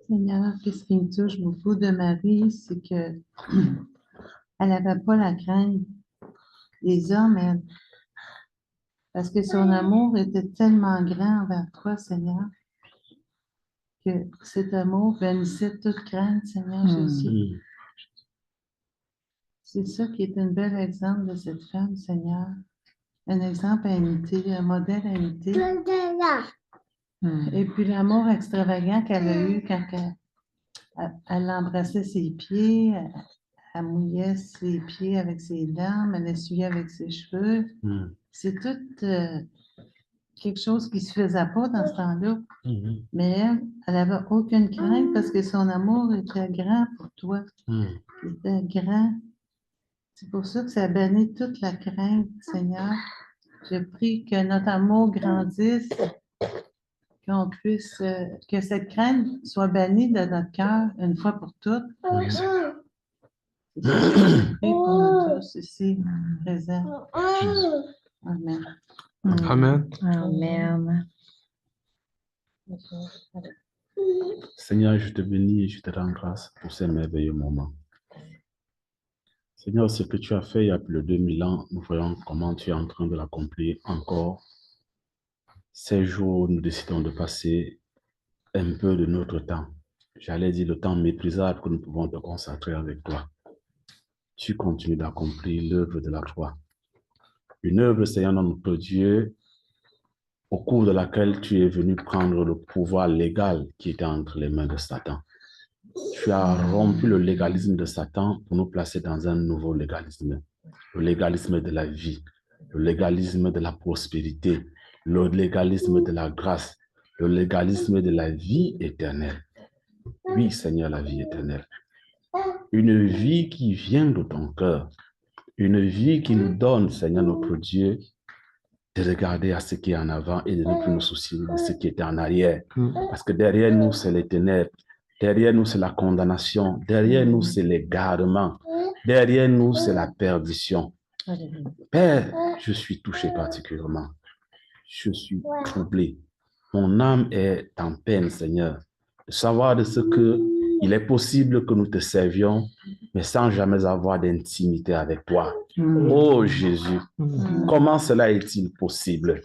Seigneur, qu'est-ce qui me touche beaucoup de Marie, c'est que elle n'avait pas la crainte des hommes, parce que son amour était tellement grand envers toi, Seigneur, que cet amour bannissait toute crainte, Seigneur Jésus. C'est ça qui est un bel exemple de cette femme, Seigneur. Un exemple à imiter, un modèle à imiter. Et puis l'amour extravagant qu'elle a eu quand elle embrassait ses pieds, elle mouillait ses pieds avec ses larmes, elle essuyait avec ses cheveux. C'est tout quelque chose qui ne se faisait pas dans ce temps-là. Mais elle n'avait aucune crainte parce que son amour était grand pour toi. Il était grand. C'est pour ça que ça bannit toute la crainte, Seigneur. Je prie que notre amour grandisse, qu'on puisse, que cette crainte soit bannie de notre cœur une fois pour toutes. Prie pour nous tous ici présents. Amen. Amen. Amen. Seigneur, je te bénis et je te rends grâce pour ces merveilleux moments. Seigneur, ce que tu as fait il y a plus de 2000 ans, nous voyons comment tu es en train de l'accomplir encore. Ces jours, nous décidons de passer un peu de notre temps. J'allais dire le temps méprisable que nous pouvons te consacrer avec toi. Tu continues d'accomplir l'œuvre de la croix. Une œuvre, Seigneur notre Dieu, au cours de laquelle tu es venu prendre le pouvoir légal qui était entre les mains de Satan. Tu as rompu le légalisme de Satan pour nous placer dans un nouveau légalisme. Le légalisme de la vie, le légalisme de la prospérité, le légalisme de la grâce, le légalisme de la vie éternelle. Oui, Seigneur, la vie éternelle. Une vie qui vient de ton cœur. Une vie qui nous donne, Seigneur notre Dieu, de regarder à ce qui est en avant et de ne plus nous soucier de ce qui est en arrière. Parce que derrière nous, c'est les ténèbres. Derrière nous, c'est la condamnation. Derrière nous, c'est l'égarement. Derrière nous, c'est la perdition. Père, je suis touché particulièrement. Je suis troublé. Mon âme est en peine, Seigneur, de savoir de ce que il est possible que nous te servions, mais sans jamais avoir d'intimité avec toi. Oh Jésus, comment cela est-il possible?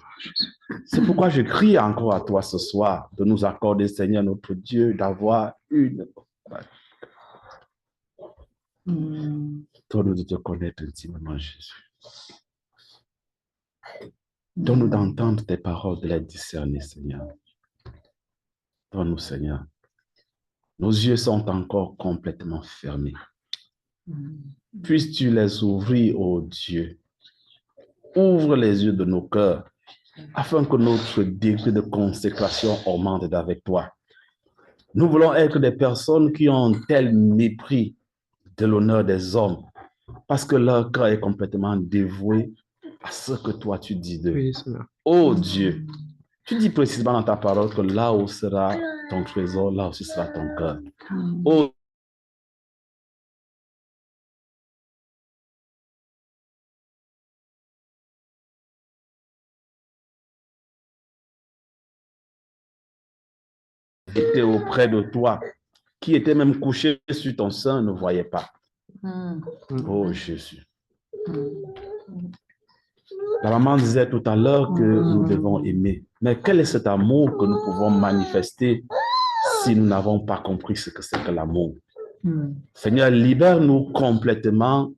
C'est pourquoi je crie encore à toi ce soir de nous accorder, Seigneur notre Dieu, d'avoir une... Donne-nous de te connaître intimement, Jésus. Donne-nous d'entendre tes paroles, de les discerner, Seigneur. Donne-nous, Seigneur. Nos yeux sont encore complètement fermés. Puisses-tu les ouvrir, ô Dieu. Ouvre les yeux de nos cœurs afin que notre degré de consécration augmente avec toi. Nous voulons être des personnes qui ont un tel mépris de l'honneur des hommes parce que leur cœur est complètement dévoué à ce que toi tu dis d'eux. Oui, Seigneur. Oh Dieu, tu dis précisément dans ta parole que là où sera ton trésor, là aussi sera ton cœur. Oh était auprès de toi, qui était même couché sur ton sein, ne voyait pas. Oh Jésus. La maman disait tout à l'heure que nous devons aimer. Mais quel est cet amour que nous pouvons manifester si nous n'avons pas compris ce que c'est que l'amour? Seigneur, libère-nous complètement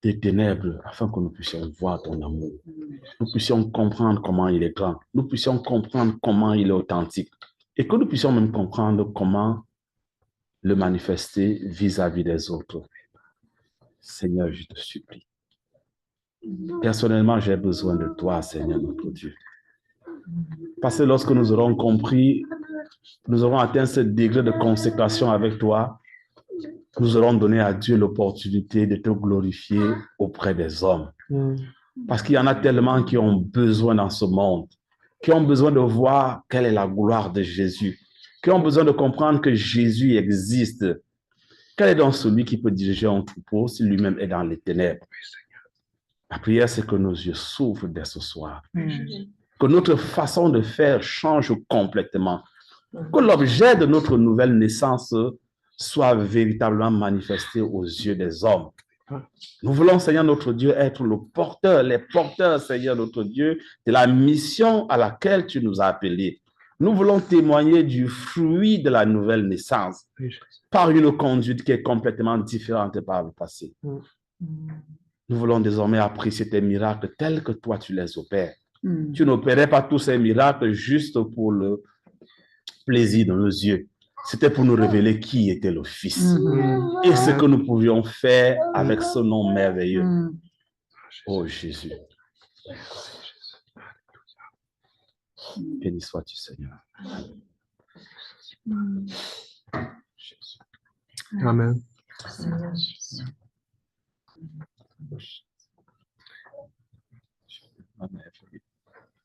des ténèbres afin que nous puissions voir ton amour. Nous puissions comprendre comment il est grand. Nous puissions comprendre comment il est authentique. Et que nous puissions même comprendre comment le manifester vis-à-vis des autres. Seigneur, je te supplie. Personnellement, j'ai besoin de toi, Seigneur notre Dieu. Parce que lorsque nous aurons compris, nous aurons atteint ce degré de consécration avec toi, nous aurons donné à Dieu l'opportunité de te glorifier auprès des hommes. Parce qu'il y en a tellement qui ont besoin dans ce monde, qui ont besoin de voir quelle est la gloire de Jésus, qui ont besoin de comprendre que Jésus existe. Quel est donc celui qui peut diriger un troupeau si lui-même est dans les ténèbres? Ma prière, c'est que nos yeux s'ouvrent dès ce soir. Que notre façon de faire change complètement. Que l'objet de notre nouvelle naissance soit véritablement manifesté aux yeux des hommes. Nous voulons, Seigneur notre Dieu, être le porteur, les porteurs, Seigneur notre Dieu, de la mission à laquelle tu nous as appelés. Nous voulons témoigner du fruit de la nouvelle naissance par une conduite qui est complètement différente par le passé. Nous voulons désormais apprécier tes miracles tels que toi tu les opères. Tu n'opérais pas tous ces miracles juste pour le plaisir de nos yeux. C'était pour nous révéler qui était le Fils et ce que nous pouvions faire avec ce nom merveilleux. Oh Jésus. Béni sois-tu, Seigneur. Jésus. Amen. Seigneur Jésus.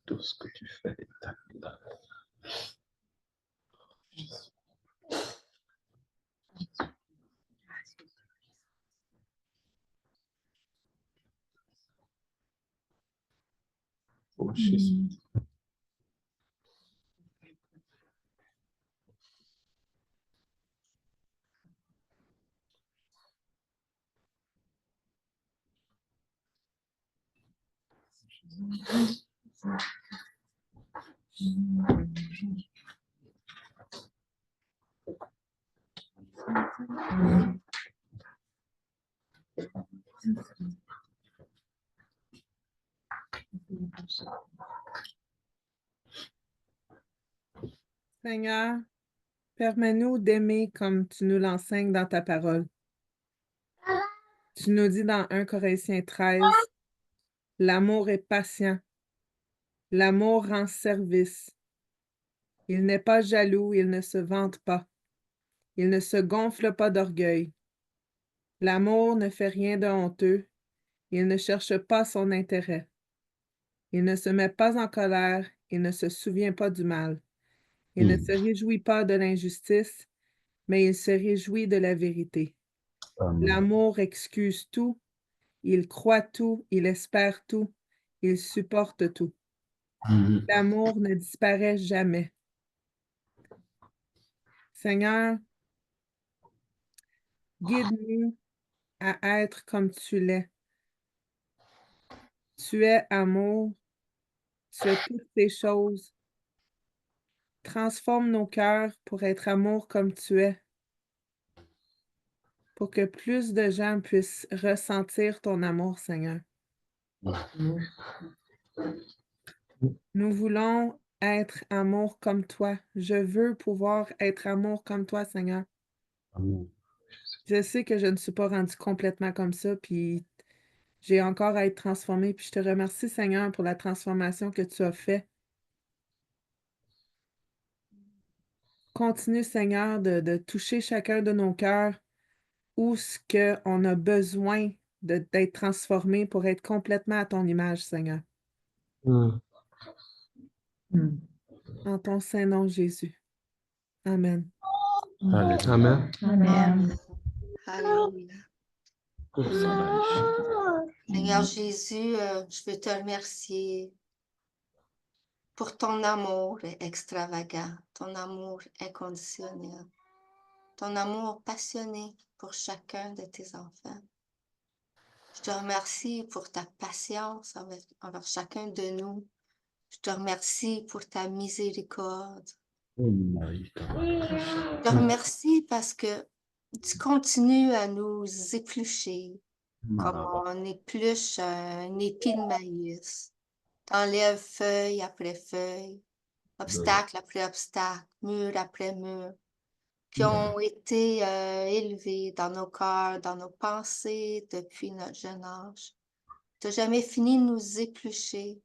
Tout ce que tu fais est admirable. Seigneur, permets-nous d'aimer comme tu nous l'enseignes dans ta parole. Tu nous dis dans 1 Corinthiens 13, l'amour est patient, l'amour rend service. Il n'est pas jaloux, il ne se vante pas, il ne se gonfle pas d'orgueil. L'amour ne fait rien de honteux, il ne cherche pas son intérêt. Il ne se met pas en colère, il ne se souvient pas du mal. Il ne se réjouit pas de l'injustice, mais il se réjouit de la vérité. L'amour excuse tout, il croit tout, il espère tout, il supporte tout. L'amour ne disparaît jamais. Seigneur, guide-nous à être comme tu l'es. Tu es amour, tu es toutes ces choses. Transforme nos cœurs pour être amour comme tu es, pour que plus de gens puissent ressentir ton amour, Seigneur. Nous voulons être amour comme toi. Je veux pouvoir être amour comme toi, Seigneur. Je sais que je ne suis pas rendue complètement comme ça, puis j'ai encore à être transformée, puis je te remercie, Seigneur, pour la transformation que tu as faite. Continue, Seigneur, de toucher chacun de nos cœurs où ce qu'on a besoin d'être transformé pour être complètement à ton image, Seigneur. En ton saint nom, Jésus. Amen. Amen. Amen. Alléluia. Seigneur Jésus, je veux te remercier pour ton amour extravagant, ton amour inconditionnel, ton amour passionné pour chacun de tes enfants. Je te remercie pour ta patience envers chacun de nous. Je te remercie pour ta miséricorde. Je te remercie parce que tu continues à nous éplucher comme on épluche un épi de maïs. T'enlèves feuille après feuille, obstacle après obstacle, mur après mur, qui ont été élevés dans nos cœurs, dans nos pensées depuis notre jeune âge. Tu n'as jamais fini de nous éplucher.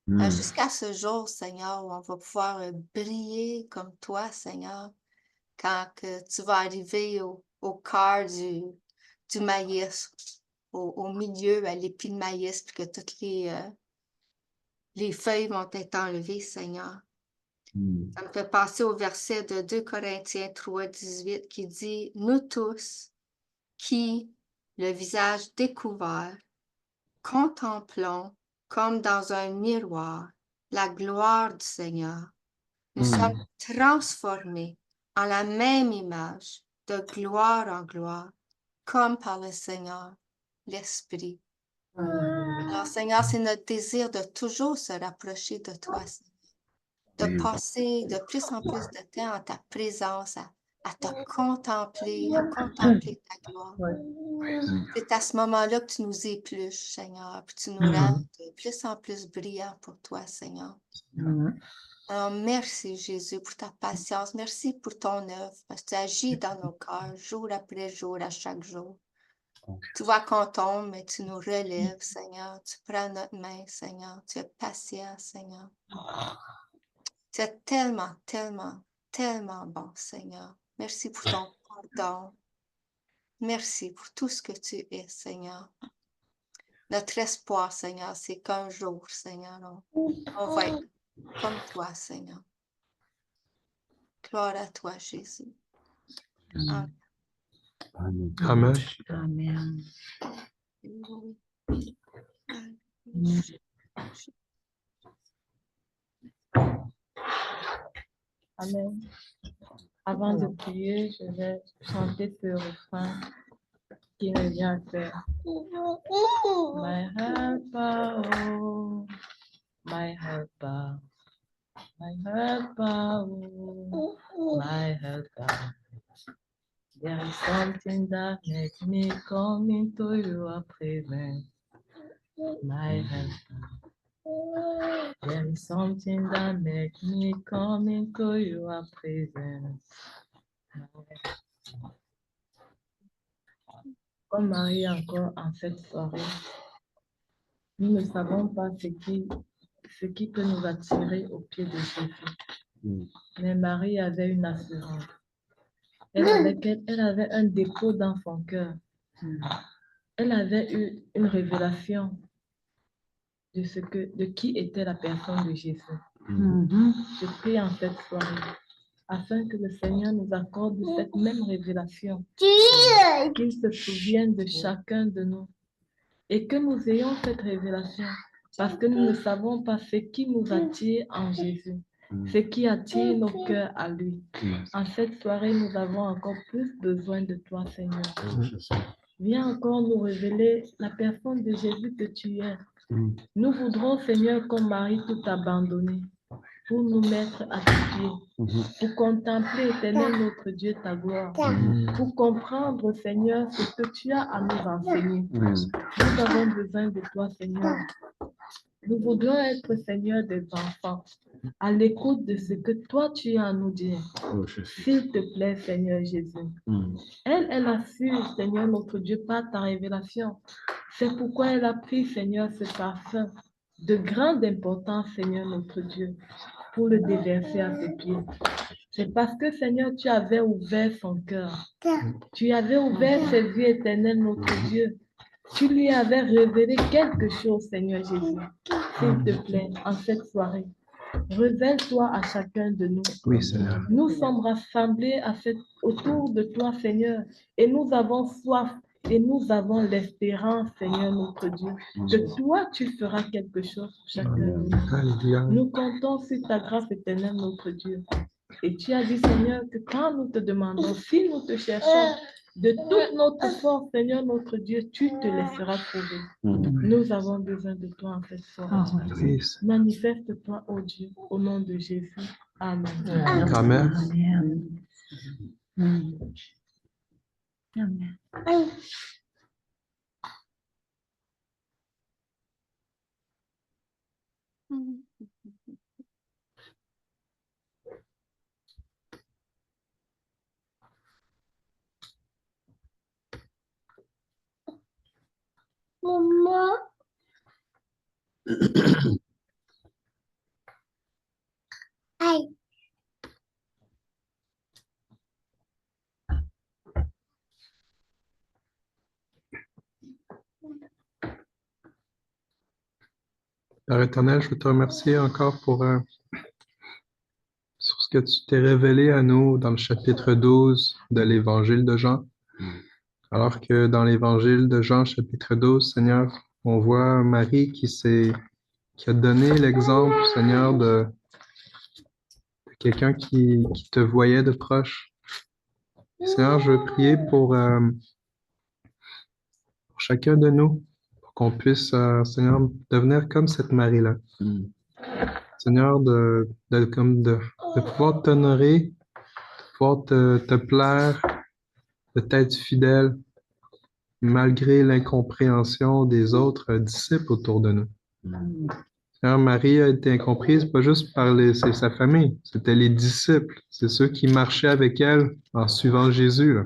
Jusqu'à ce jour, Seigneur, où on va pouvoir briller comme toi, Seigneur, quand que tu vas arriver au cœur du maïs, au milieu, à l'épi de maïs, puis que toutes les feuilles vont être enlevées, Seigneur. Ça me fait penser au verset de 2 Corinthiens 3, 18 qui dit « Nous tous, qui, le visage découvert, contemplons comme dans un miroir la gloire du Seigneur. Nous sommes transformés en la même image, de gloire en gloire, comme par le Seigneur, l'Esprit. » Alors, Seigneur, c'est notre désir de toujours se rapprocher de toi, Seigneur. De passer de plus en plus de temps en ta présence, à te contempler, à contempler ta gloire. C'est à ce moment-là que tu nous épluches, Seigneur, puis tu nous rends de plus en plus brillants pour toi, Seigneur. Alors, merci, Jésus, pour ta patience. Merci pour ton œuvre, parce que tu agis dans nos cœurs, jour après jour, à chaque jour. Tu vois qu'on tombe, mais tu nous relèves, Seigneur. Tu prends notre main, Seigneur. Tu es patient, Seigneur. Tu es tellement, tellement, tellement bon, Seigneur. Merci pour ton pardon. Merci pour tout ce que tu es, Seigneur. Notre espoir, Seigneur, c'est qu'un jour, Seigneur, on va être comme toi, Seigneur. Gloire à toi, Jésus. Amen. Amen. Amen. Amen. Amen. Avant de prier, je vais chanter ce refrain qui me vient à cœur. My helper, oh, my helper, my helper, oh, my helper. There is something that makes me come into your presence, my helper. There is something that makes me come into your presence. Comme Marie encore en cette soirée, nous ne savons pas ce qui peut nous attirer au pied de Jésus. Mais Marie avait une assurance. Elle avait un dépôt dans son cœur. Elle avait eu une révélation de qui était la personne de Jésus. Je prie en cette soirée afin que le Seigneur nous accorde cette même révélation, qu'il se souvienne de chacun de nous et que nous ayons cette révélation parce que nous ne savons pas ce qui nous attire en Jésus, ce qui attire nos cœurs à lui. En cette soirée, nous avons encore plus besoin de toi, Seigneur. Viens encore nous révéler la personne de Jésus que tu es. Nous voudrons, Seigneur, comme Marie, tout abandonner pour nous mettre à tes pieds, pour contempler, Éternel, notre Dieu, ta gloire, pour comprendre, Seigneur, ce que tu as à nous enseigner. Nous avons besoin de toi, Seigneur. Nous voudrons être, Seigneur, des enfants, à l'écoute de ce que toi tu as à nous dire. S'il te plaît, Seigneur Jésus. Elle a su, Seigneur, notre Dieu, par ta révélation. C'est pourquoi elle a pris, Seigneur, ce parfum de grande importance, Seigneur, notre Dieu, pour le déverser à tes pieds. C'est parce que, Seigneur, tu avais ouvert son cœur. Tu avais ouvert ses yeux éternels, notre Dieu. Tu lui avais révélé quelque chose, Seigneur Jésus. S'il te plaît, en cette soirée, révèle-toi à chacun de nous. Oui, Seigneur. Nous sommes rassemblés autour de toi, Seigneur, et nous avons soif et nous avons l'espérance, Seigneur, notre Dieu, que toi, tu feras quelque chose pour chacun de nous. Nous comptons sur ta grâce éternelle, notre Dieu. Et tu as dit, Seigneur, que quand nous te demandons, si nous te cherchons de toute notre force, Seigneur, notre Dieu, tu te laisseras trouver. Nous avons besoin de toi en cette soirée. Manifeste-toi, ô Dieu, au nom de Jésus. Amen. Amen. Amen. Maman. Aïe. Père éternel, je veux te remercier encore sur ce que tu t'es révélé à nous dans le chapitre 12 de l'Évangile de Jean. Alors que dans l'Évangile de Jean, chapitre 12, Seigneur, on voit Marie qui a donné l'exemple, Seigneur, de quelqu'un qui te voyait de proche. Seigneur, je veux prier pour chacun de nous, pour qu'on puisse, Seigneur, devenir comme cette Marie-là. Seigneur, de pouvoir t'honorer, de pouvoir te plaire, de t'être fidèle, malgré l'incompréhension des autres disciples autour de nous. Seigneur, Marie a été incomprise, pas juste par sa famille, c'était les disciples, c'est ceux qui marchaient avec elle en suivant Jésus, là.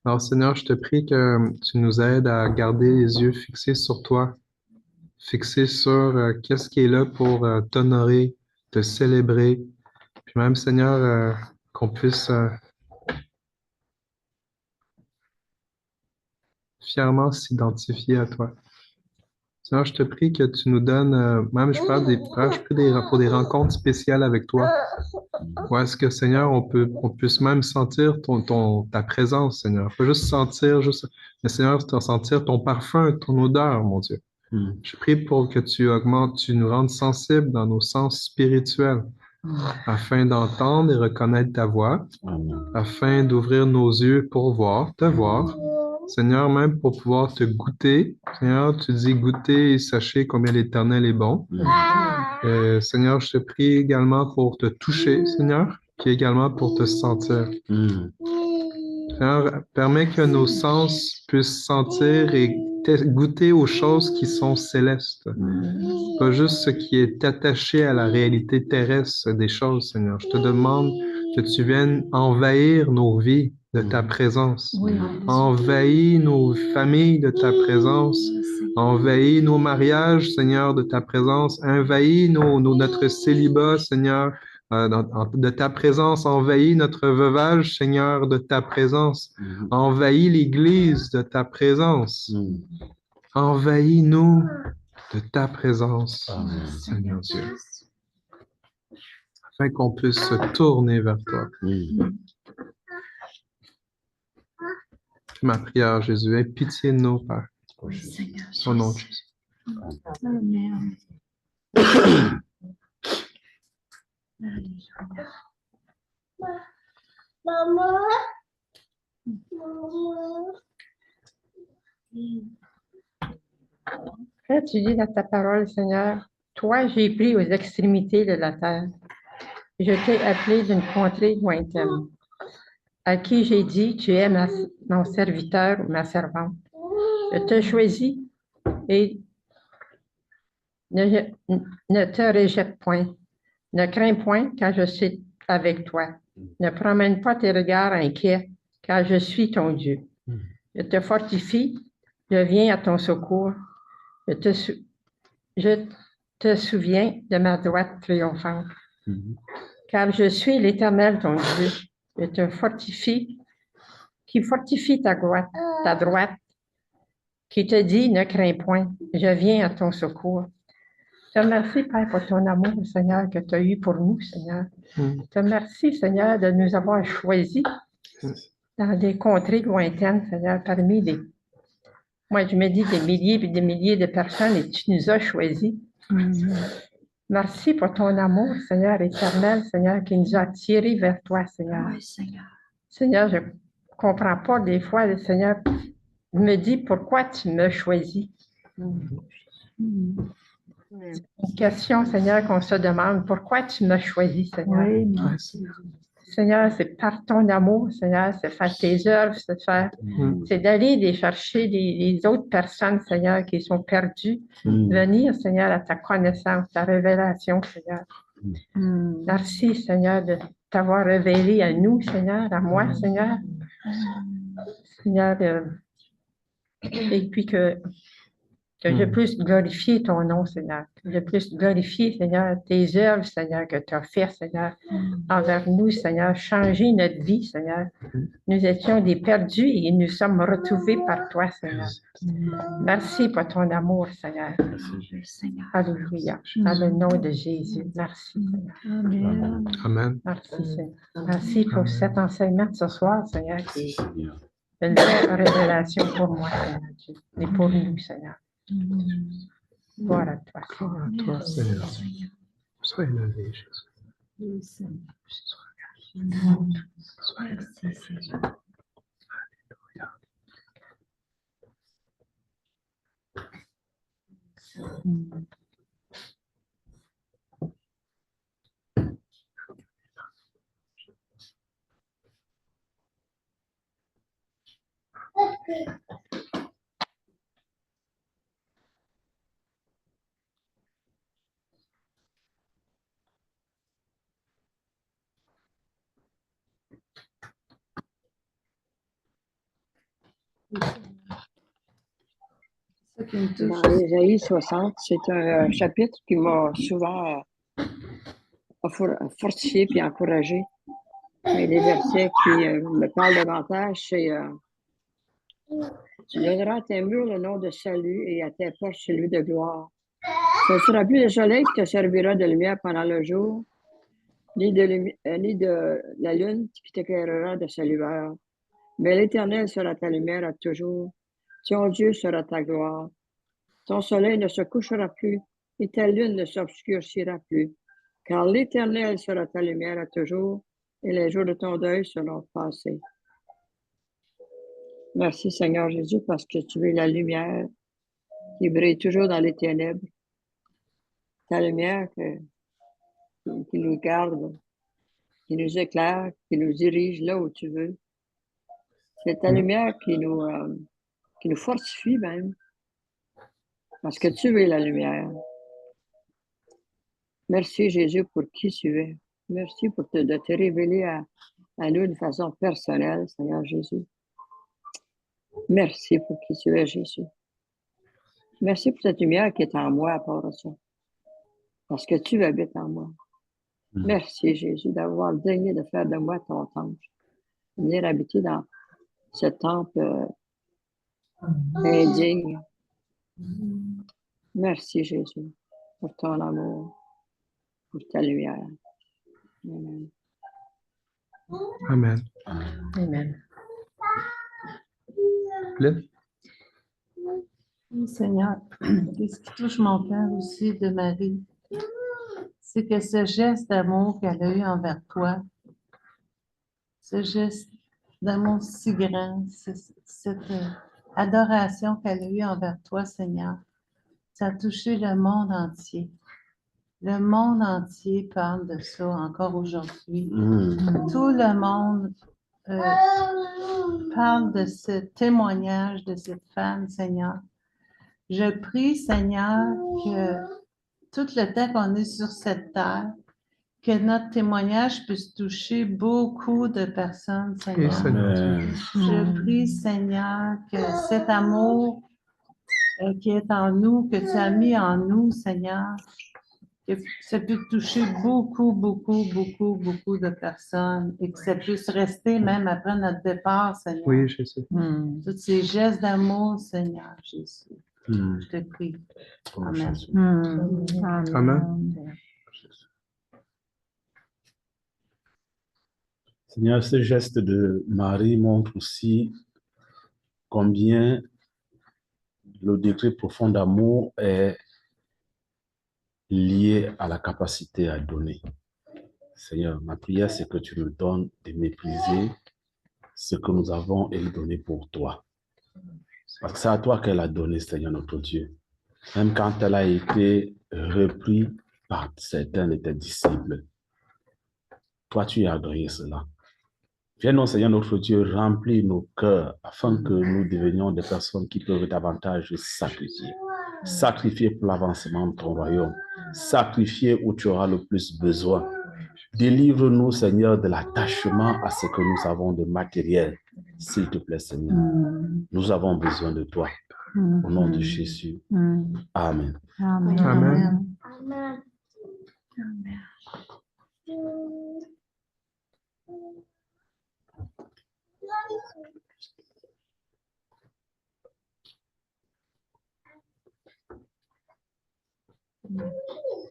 Alors, Seigneur, je te prie que tu nous aides à garder les yeux fixés sur toi, fixés sur qu'est-ce qui est là pour t'honorer, te célébrer, puis même, Seigneur, qu'on puisse fièrement s'identifier à toi. Seigneur, je te prie que tu nous donnes, même je prie pour des rencontres spéciales avec toi. Ou est-ce que, Seigneur, on puisse même sentir ta présence, Seigneur. Pas juste sentir, mais Seigneur, sentir ton parfum, ton odeur, mon Dieu. Je prie pour que tu augmentes, tu nous rendes sensibles dans nos sens spirituels, afin d'entendre et reconnaître ta voix, afin d'ouvrir nos yeux pour voir, te voir. Seigneur, même pour pouvoir te goûter. Seigneur, tu dis goûter et sachez combien l'Éternel est bon. Seigneur, je te prie également pour te toucher, Seigneur, puis également pour te sentir. Seigneur, permets que nos sens puissent sentir et goûter aux choses qui sont célestes. Pas juste ce qui est attaché à la réalité terrestre des choses, Seigneur. Je te demande que tu viennes envahir nos vies de ta présence. Envahis nos familles de ta présence. Envahis nos mariages, Seigneur, de ta présence. Envahis notre célibat, Seigneur, de ta présence. Envahis notre veuvage, Seigneur, de ta présence. Envahis l'Église de ta présence. Envahis-nous de ta présence, Seigneur Dieu, afin qu'on puisse se tourner vers toi. Ma prière, Jésus, aie pitié de nous, Père. Au nom de Jésus. Amen. Maman. Quand tu dis dans ta parole, Seigneur, toi, j'ai pris aux extrémités de la terre. Je t'ai appelé d'une contrée lointaine, à qui j'ai dit, tu es mon serviteur ou ma servante. Je te choisis et ne te rejette point. Ne crains point, car je suis avec toi. Ne promène pas tes regards inquiets, car je suis ton Dieu. Je te fortifie, je viens à ton secours. Je te souviens de ma droite triomphante. Car je suis l'Éternel, ton Dieu. Je te fortifie, qui fortifie ta droite, qui te dit, ne crains point, je viens à ton secours. Je te remercie, Père, pour ton amour, Seigneur, que tu as eu pour nous, Seigneur. Je te remercie, Seigneur, de nous avoir choisis dans des contrées lointaines, Seigneur, parmi des... Moi, je me dis des milliers et des milliers de personnes et tu nous as choisis. Merci pour ton amour, Seigneur éternel, Seigneur, qui nous a attirés vers toi, Seigneur. Oui, Seigneur. Seigneur, je ne comprends pas des fois, le Seigneur me dit pourquoi tu me choisis. C'est une question, Seigneur, qu'on se demande. Pourquoi tu m'as choisi, Seigneur? Oui, Seigneur, c'est par ton amour, Seigneur, c'est faire tes œuvres, c'est d'aller les chercher les autres personnes, Seigneur, qui sont perdues, venir, Seigneur, à ta connaissance, ta révélation, Seigneur. Merci, Seigneur, de t'avoir révélé à nous, Seigneur, à moi, Seigneur. Seigneur, et puis que je puisse glorifier ton nom, Seigneur. Que je puisse glorifier, Seigneur, tes œuvres, Seigneur, que tu as faites, Seigneur, envers nous, Seigneur. Changer notre vie, Seigneur. Nous étions des perdus et nous sommes retrouvés par toi, Seigneur. Merci pour ton amour, Seigneur. Alléluia. Dans le nom de Jésus. Merci, Seigneur. Amen. Merci, Seigneur. Merci pour cet enseignement de ce soir, Seigneur, qui est une belle révélation pour moi, Seigneur Dieu, et pour nous, Seigneur. Gloire à toi, Seigneur. Toi, Seigneur. Sois élevé, Jésus. Sois élevé, Jésus. Alléluia. Dans Ésaïe 60, c'est un chapitre qui m'a souvent fortifié puis encouragé. Mais les versets qui me parlent davantage, c'est tu donneras à tes murs le nom de salut et à tes portes celui de gloire. Ce ne sera plus le soleil qui te servira de lumière pendant le jour, ni de la lune qui t'éclairera de sa lueur. Mais l'Éternel sera ta lumière à toujours. Ton Dieu sera ta gloire. Ton soleil ne se couchera plus et ta lune ne s'obscurcira plus, Car l'Éternel sera ta lumière à toujours, et les jours de ton deuil seront passés. Merci Seigneur Jésus, parce que tu es la lumière qui brille toujours dans les ténèbres. Ta lumière qui nous garde, qui nous éclaire, qui nous dirige là où tu veux. C'est ta lumière qui nous fortifie même, parce que tu es la lumière. Merci Jésus pour qui tu es. Merci de te révéler à nous d'une façon personnelle, Seigneur Jésus. Merci pour qui tu es, Jésus. Merci pour cette lumière qui est en moi à part ça, parce que tu habites en moi. Merci Jésus d'avoir daigné de faire de moi ton temple, venir habiter dans ce temple indigne. Merci Jésus pour ton amour, pour ta lumière. Amen. Amen. Amen. Lynn? Oui, Seigneur, ce qui touche mon cœur aussi de Marie, c'est que ce geste d'amour qu'elle a eu envers toi, ce geste d'amour si grand, cette adoration qu'elle a eue envers toi, Seigneur, ça a touché le monde entier. Le monde entier parle de ça encore aujourd'hui. Tout le monde parle de ce témoignage de cette femme, Seigneur. Je prie, Seigneur, que tout le temps qu'on est sur cette terre, que notre témoignage puisse toucher beaucoup de personnes, Seigneur. Je prie, Seigneur, que cet amour qui est en nous, que tu as mis en nous, Seigneur, que ça puisse toucher beaucoup, beaucoup, beaucoup, beaucoup de personnes et que ça puisse rester même après notre départ, Seigneur. Oui, Jésus. Tous ces gestes d'amour, Seigneur Jésus. Je te prie. Amen. Amen. Seigneur, ce geste de Marie montre aussi combien le degré profond d'amour est lié à la capacité à donner. Seigneur, ma prière, c'est que tu nous donnes de mépriser ce que nous avons et le donner pour toi. Parce que c'est à toi qu'elle a donné, Seigneur notre Dieu. Même quand elle a été reprise par certains de tes disciples. Toi, tu as donné cela. Viens, Seigneur notre Dieu, remplir nos cœurs afin que nous devenions des personnes qui peuvent davantage sacrifier. Sacrifier pour l'avancement de ton royaume. Sacrifier où tu auras le plus besoin. Délivre-nous, Seigneur, de l'attachement à ce que nous avons de matériel. S'il te plaît, Seigneur. Nous avons besoin de toi. Au nom de Jésus. Amen. Amen. Amen. Amen.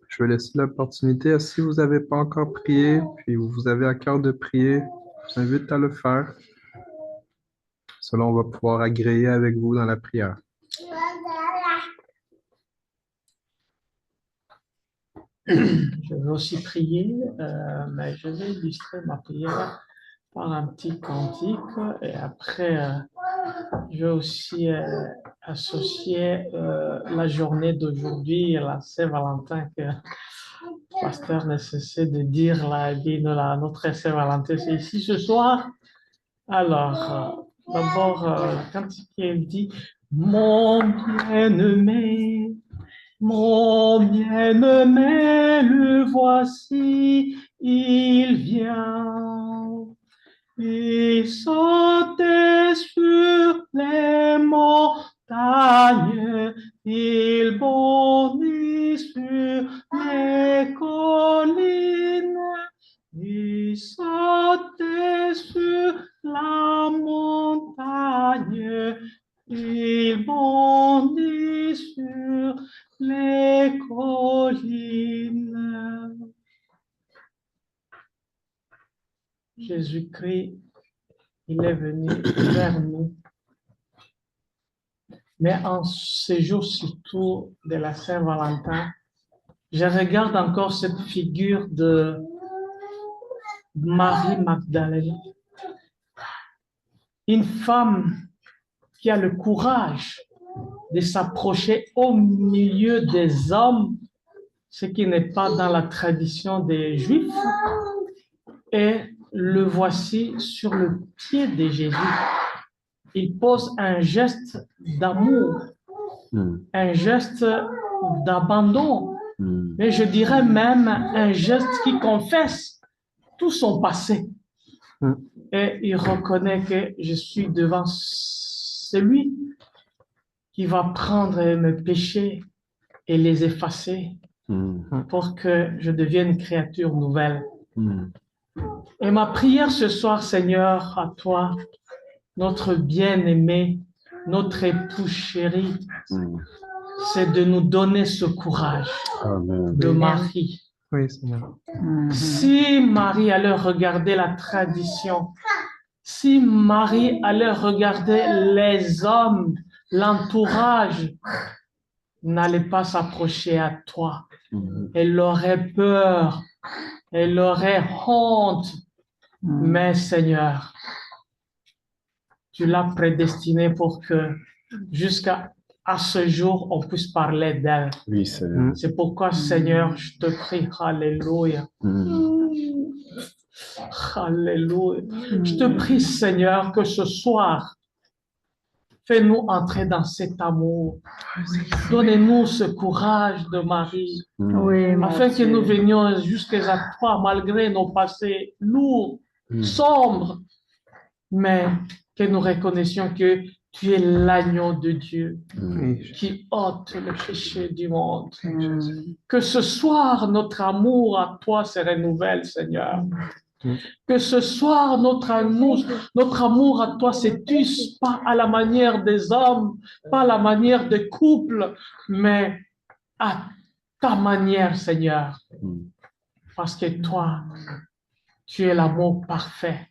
Je vais laisser l'opportunité. Si vous n'avez pas encore prié, puis vous avez à cœur de prier, je vous invite à le faire. Cela, on va pouvoir agréer avec vous dans la prière. Je vais aussi prier, mais je vais illustrer ma prière par un petit cantique et après, je vais aussi associer la journée d'aujourd'hui à la Saint-Valentin que le pasteur ne cessait de dire, là, il dit, notre Saint-Valentin, c'est ici ce soir. Alors, d'abord, quand il dit « Mon bien-aimé, le voici, il vient. Il sautait sur les montagnes, il bondit sur les collines. Il sautait sur la montagne, il bondit sur les collines. Jésus-Christ, il est venu vers nous. Mais en ce jour surtout de la Saint-Valentin, je regarde encore cette figure de Marie Magdalene, une femme qui a le courage de s'approcher au milieu des hommes, ce qui n'est pas dans la tradition des Juifs, et le voici sur le pied de Jésus. Il pose un geste d'amour, un geste d'abandon, mais je dirais même un geste qui confesse tout son passé. Et il reconnaît que je suis devant celui qui va prendre mes péchés et les effacer pour que je devienne une créature nouvelle. Et ma prière ce soir, Seigneur, à toi, notre bien-aimé, notre époux chéri, c'est de nous donner ce courage de Marie. Oui, Seigneur. Si Marie allait regarder la tradition, si Marie allait regarder les hommes, l'entourage, n'allait pas s'approcher à toi. Elle aurait peur, elle aurait honte. Mais Seigneur, tu l'as prédestinée pour que jusqu'à ce jour, on puisse parler d'elle. Oui, Seigneur. C'est pourquoi, Seigneur, je te prie, alléluia. Alléluia. Je te prie, Seigneur, que ce soir, fais-nous entrer dans cet amour. Donnez-nous ce courage de Marie, afin que nous venions jusqu'à toi, malgré nos passés lourds, sombres, mais que nous reconnaissions que tu es l'agneau de Dieu qui ôte le péché du monde. Que ce soir, notre amour à toi se renouvelle, Seigneur. Que ce soir, notre amour à toi s'étuse pas à la manière des hommes, pas à la manière des couples, mais à ta manière, Seigneur. Parce que toi, tu es l'amour parfait.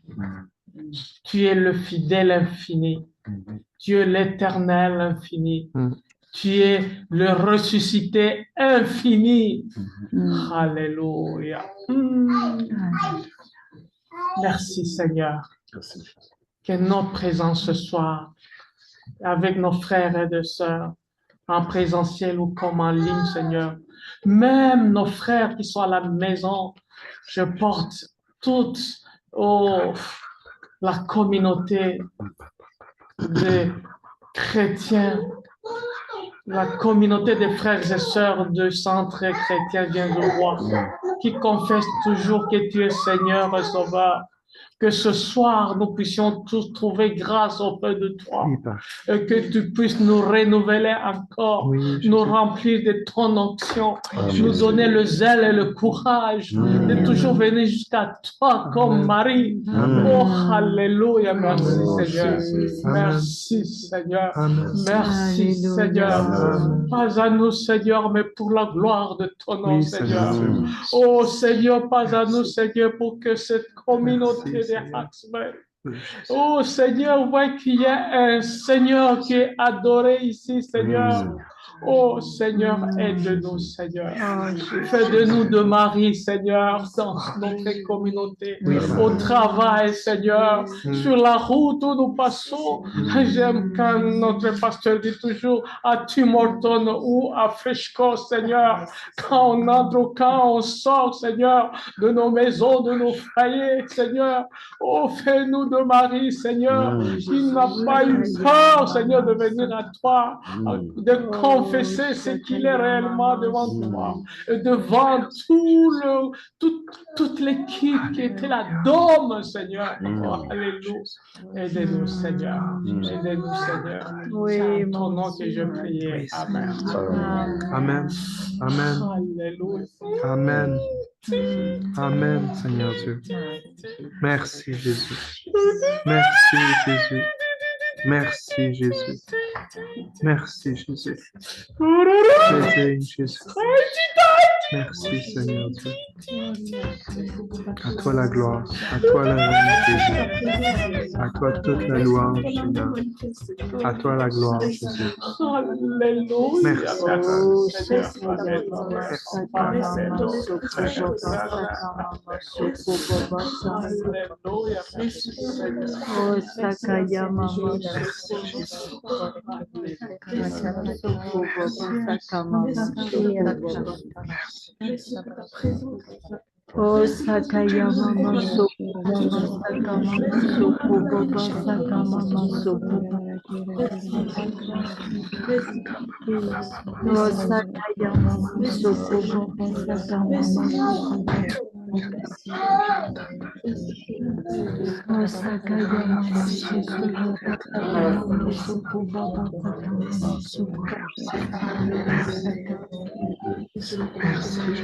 Tu es le fidèle infini. Tu es l'éternel infini. Tu es le ressuscité infini. Alléluia. Merci Seigneur. Que notre présence ce soir, avec nos frères et nos sœurs, en présentiel ou comme en ligne, Seigneur, même nos frères qui sont à la maison, je porte toute la communauté des chrétiens, la communauté des frères et sœurs de centre chrétien vient de roi, qui confessent toujours que tu es Seigneur et Sauveur. Que ce soir, nous puissions tous trouver grâce auprès de toi. Et que tu puisses nous renouveler encore, nous remplir de ton onction, nous donner le zèle et le courage de toujours venir jusqu'à toi comme Marie. Oh, alléluia, merci Seigneur. Merci Seigneur. Merci Seigneur. Pas à nous Seigneur, mais pour la gloire de ton nom Seigneur. Oh Seigneur, pas à nous Seigneur, pour que cette communauté oh Seigneur, voit qu'il y a un Seigneur qui est adoré ici, Seigneur. Oh Seigneur, aide-nous, Seigneur. Fais de nous de Marie, Seigneur, dans notre communauté, au travail, Seigneur, sur la route où nous passons. J'aime quand notre pasteur dit toujours à Tim Horton ou à Frisco, Seigneur, quand on entre ou quand on sort, Seigneur, de nos maisons, de nos foyers, Seigneur. Oh, fais-nous de Marie, Seigneur, qui n'a pas eu peur, Seigneur, de venir à toi, de confesser ce qu'il est réellement devant toi, et devant toute l'équipe qui était là d'hommes, Seigneur. Oh, alléluia. Aidez-nous, Seigneur. Aidez-nous, Seigneur. C'est en ton nom que je prie. Amen. Amen. Amen. Alléluia. Amen. Amen, Seigneur Dieu. Merci, Jésus. Merci, Jésus. Merci, Jésus. Merci, Jésus. Jésus, Jésus. Merci, Seigneur Dieu. À toi la gloire, à toi la reine, à toi toute la louange, Seigneur. À toi la gloire, Jésus. Oh, Sakaya Mama Soko Baba Sakama Soko Baba Sakama Soko. Oh, Sakaya Mama Soko Baba Sakama Soko. Oh, Sakaya Mama Soko Baba Sakama Soko.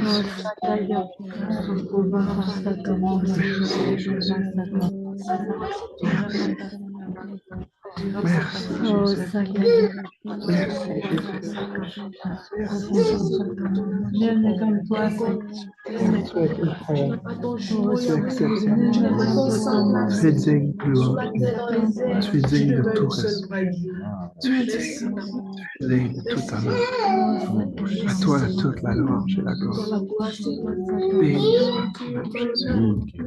Oh, Sakaya Soko Baba Sakama Oh, Sakaya Tu es digne, gloire. Tu es digne de tout respect. Tu es digne de tout honneur. À toi toute la louange et la gloire. Béni soit ton nom, Jésus.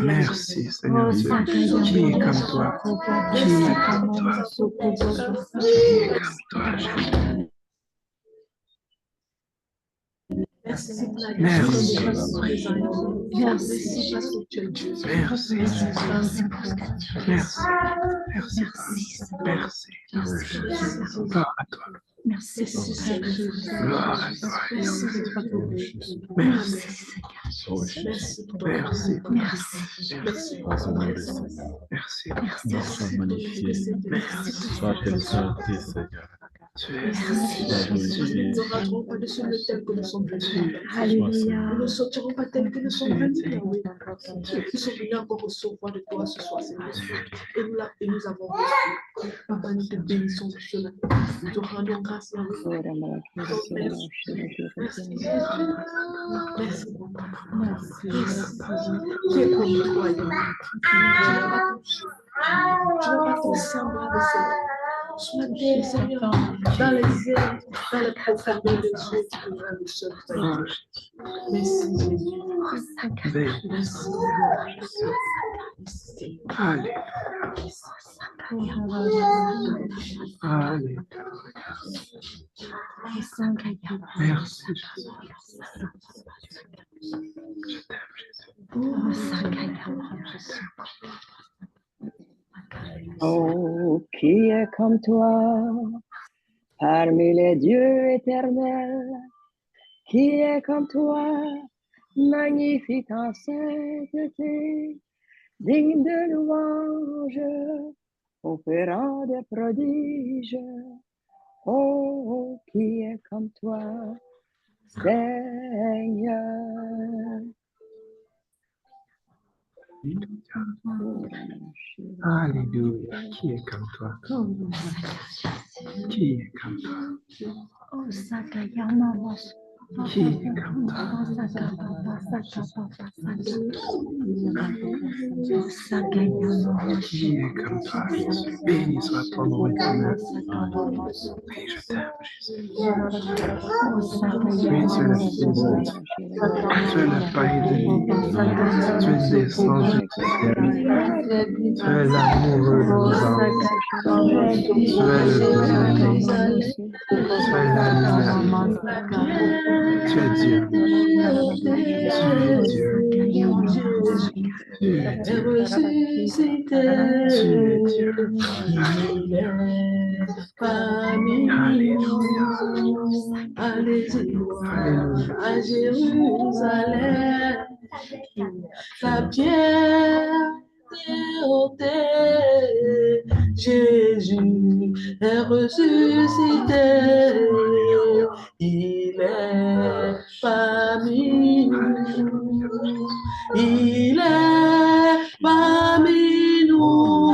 Merci, Seigneur Dieu. Qui est comme toi? Qui est comme toi? Qui est comme toi, Jésus? Merci. Merci. Merci. Merci. Merci. Merci. Gloire à toi. Merci. Gloire à toi. Merci. Merci. Merci. Merci. Sois magnifié. Sois exalté, Seigneur. Tu es Nous ne rentrons pas dessus le tel que nous sommes venus. Alléluia. Nous ne sortirons pas tel que nous sommes venus. Nous sommes venus encore recevoir de toi ce soir, Seigneur. Et nous avons reçu. Papa, nous te bénissons pour cela. Nous te rendons grâce, Yahweh. Merci. Merci, mon papa. Merci. Qui est comme toi, Yahweh. Tu n'as pas ton semblable, Seigneur. Sois Dieu, Seigneur, dans les airs, dans les profondeurs des eaux, tu peux voir le seul. Merci, Jésus. Merci. Merci, Jésus. Je t'aime, Jésus. Oh, qui est comme toi parmi les dieux éternels? Qui est comme toi, magnifique en sainteté, digne de louange, opérant des prodiges? Oh, qui est comme toi, Seigneur? Alléluia. Qui est comme toi? Qui est comme toi? Oh, Sakaya Mama. Qui est comme toi? Qui est comme toi, Jésus? Béni soit ton nom éternel. Oui, je t'aime, Jésus. Tu es Dieu le Fils. Tu es le pain de vie. Tu es descendu du ciel. Tu es l'amoureux de nos âmes. Tu es le bien-aimé. Tu es la lumière. Tu es Dieu. Tu es Dieu. Tu es Dieu. Tu es Dieu. Alléluia. Alléluia. À Jérusalem, la pierre est ôtée. Jésus est ressuscité. Il est parmi nous. Il est parmi nous.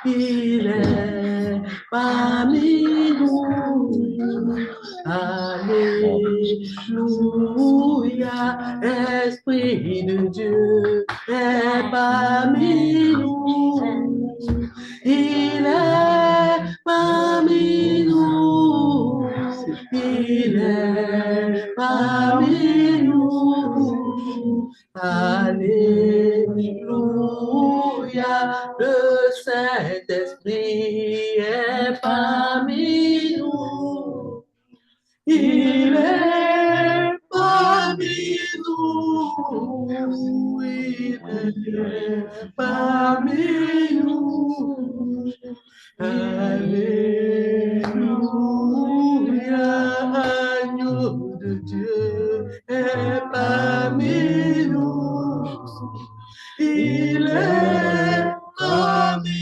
Il est parmi nous. Alléluia. Alléluia, Esprit de Dieu est parmi nous. Il est parmi nous. Il est parmi nous. Alléluia, le Saint-Esprit est parmi nous. Il est parmi nous. Il est parmi nous. Alléluia, agneau de Dieu est parmi nous. Il est parmi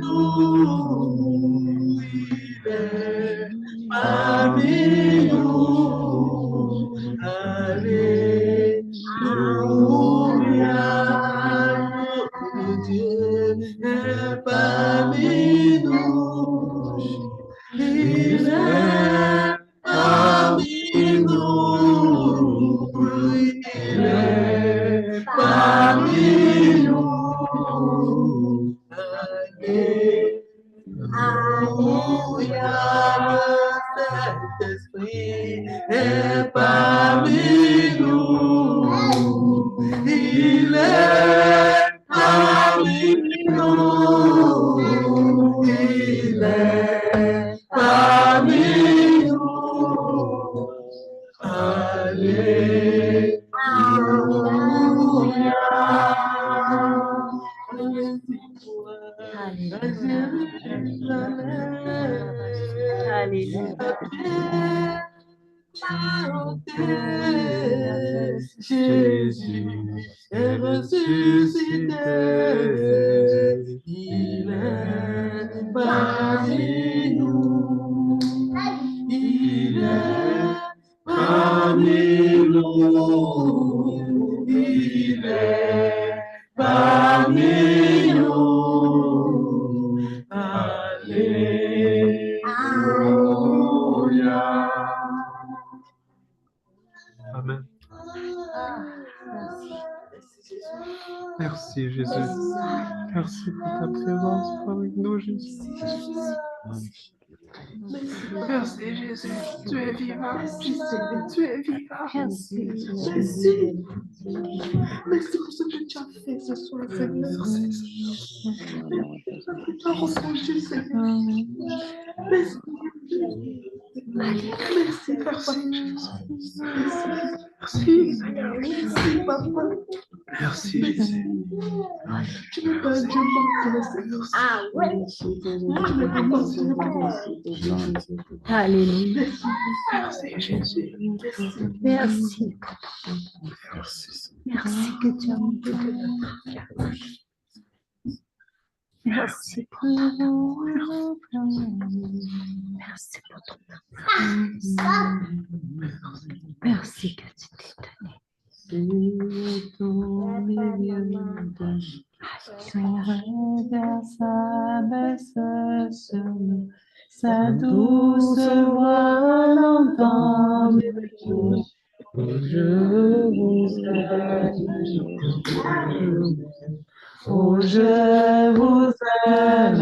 nous. Il est parmi nous. Alléluia, agneau de Dieu est parmi nous. Il est parmi nous. Il est parmi nous. Alléluia, le Saint-Esprit est parmi nous. Il est parmi nous. Il est parmi nous. Jésus est ressuscité, il est parmi nous, il est parmi nous, il est parmi nous. Alléluia. Amen. Merci Jésus. Merci pour ta présence avec nous, Jésus. Merci Jésus. Tu es vivant. Tu es vivant. Merci. Merci pour ce que tu as fait ce soir, Seigneur. Merci pour ta ressource, Seigneur. Merci. Merci, Papa. Merci, Seigneur. Merci, Papa. Merci Jésus. Tu n'es pas un Dieu parfait, Seigneur. Ah ouais. Tu n'es pas parfait. Alléluia. Merci, Jésus. Merci. Merci. Merci que tu as mis de Merci pour Merci pour ton amour. Merci que tu t'es donné. Son regard s'abaisse sur nous, sa douce voix l'entend de nous. Je vous aime. Oh, je vous aime,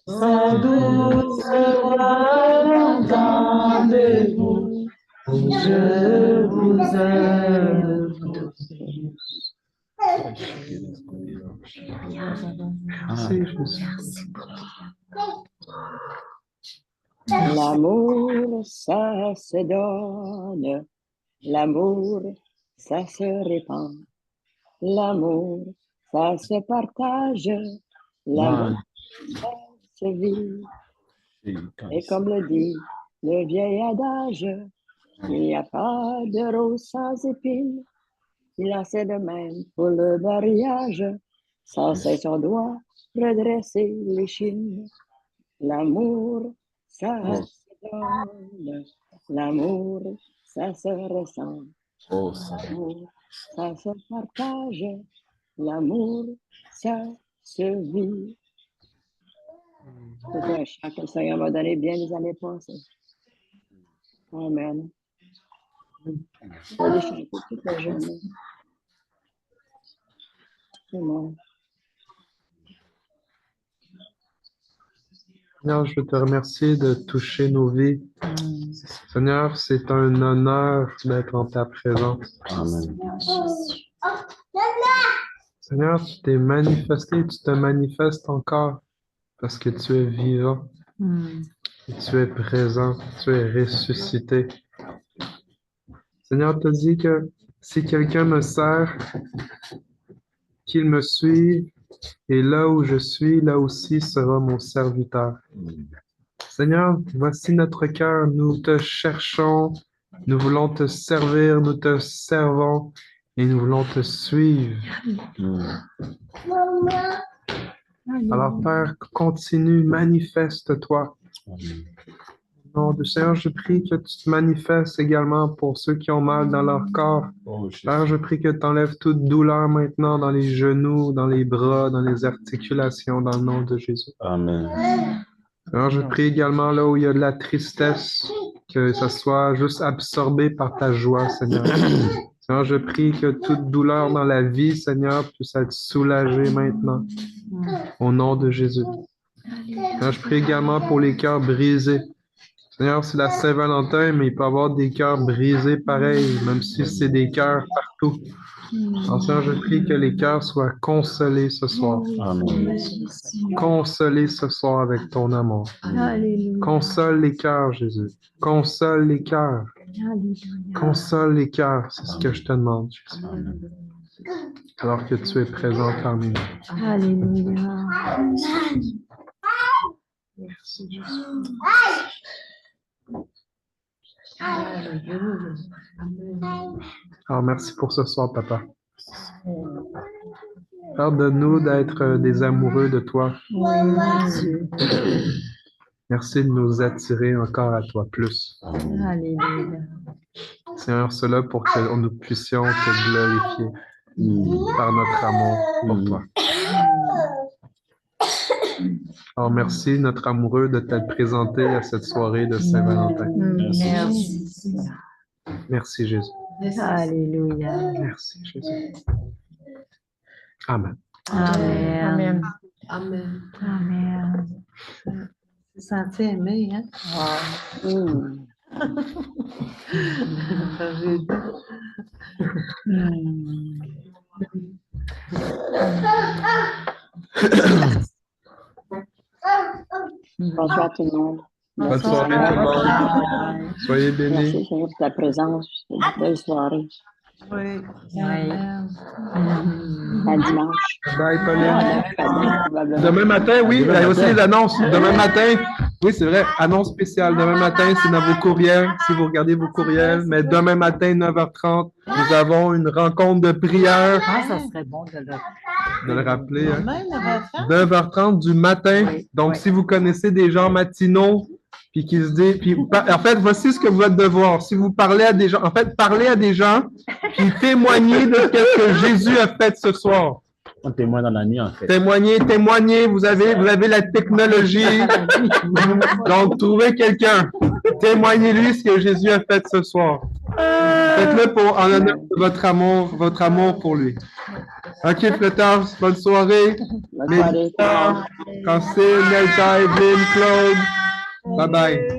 sa douce voix l'entend de vous. Oh, je vous aime. L'amour, ça se donne. L'amour, ça se répand. L'amour, ça se partage. L'amour, ça se vit. Et comme le dit le vieil adage, il n'y a pas de rose sans épines. Il a fait de même pour le mariage. Sans cesse on doit redresser l'échine. L'amour, ça se donne. L'amour, ça se ressent. L'amour, ça se partage. L'amour, ça se vit. C'est un chant que le Seigneur m'a donné bien des années passées. Amen. Je vais aller chanter toute la journée. Amen. Seigneur, je te remercie de toucher nos vies. Seigneur, c'est un honneur d'être en ta présence. Amen. Seigneur, tu t'es manifesté, tu te manifestes encore parce que tu es vivant, et tu es présent, tu es ressuscité. Seigneur, tu as dit que si quelqu'un me sert, qu'il me suive, et là où je suis, là aussi sera mon serviteur. Seigneur, voici notre cœur, nous te cherchons, nous voulons te servir, nous te servons et nous voulons te suivre. Alors Père, continue, manifeste-toi. Au nom du Seigneur, je prie que tu te manifestes également pour ceux qui ont mal dans leur corps. Père, je prie que tu enlèves toute douleur maintenant dans les genoux, dans les bras, dans les articulations, dans le nom de Jésus. Amen. Alors, je prie également là où il y a de la tristesse, que ça soit juste absorbé par ta joie, Seigneur. Seigneur, je prie que toute douleur dans la vie, Seigneur, puisse être soulagée maintenant. Au nom de Jésus. Seigneur, je prie également pour les cœurs brisés. Seigneur, c'est la Saint-Valentin, mais il peut y avoir des cœurs brisés pareil, même si c'est des cœurs partout. Alors, Seigneur, je prie que les cœurs soient consolés ce soir. Amen. Consolés ce soir avec ton amour. Alléluia. Console les cœurs, Jésus. Console les cœurs. Alléluia. Console les cœurs, c'est ce que je te demande, Jésus. Alors que tu es présent parmi nous. Alléluia. Merci, Jésus. Alors, merci pour ce soir, Papa. Pardonne-nous d'être des amoureux de toi. Merci de nous attirer encore à toi plus. Alléluia. Seigneur, cela pour que nous puissions te glorifier par notre amour pour toi. Alors, merci, notre amoureux, de t'être présenté à cette soirée de Saint-Valentin. Merci. Merci, Jésus. Alléluia. Merci, Jésus. Amen. Amen. Amen. Amen. Tu te sens aimé, hein? Bonsoir tout le monde. Bonne soirée, tout le monde. Soyez bénis. Merci Seigneur pour ta présence. Belle soirée. Oui. À dimanche. Bye, Pauline. Demain Demain matin, oui, il y a aussi les annonces. Demain matin, oui, c'est vrai, annonce spéciale. Demain matin, c'est dans vos courriels, si vous regardez vos courriels. Mais demain matin, 9h30, nous avons une rencontre de prière. Ah, ça serait bon de le rappeler. Hein. Demain, 9h30 du matin. Oui, Donc, oui. si vous connaissez des gens matinaux, puis qui se disent, puis en fait, voici ce que vous êtes devoir. Si vous parlez à des gens, en fait, parlez à des gens, puis témoignez de ce que Jésus a fait ce soir. On témoigne dans la nuit, en fait. Témoignez, vous avez la technologie. Donc, trouvez quelqu'un. Témoignez-lui ce que Jésus a fait ce soir. Faites-le en honneur de votre amour pour lui. OK, frères, bonne soirée. Bonne soirée. Francine, Nelta, Evelyne, Claude. Bye bye.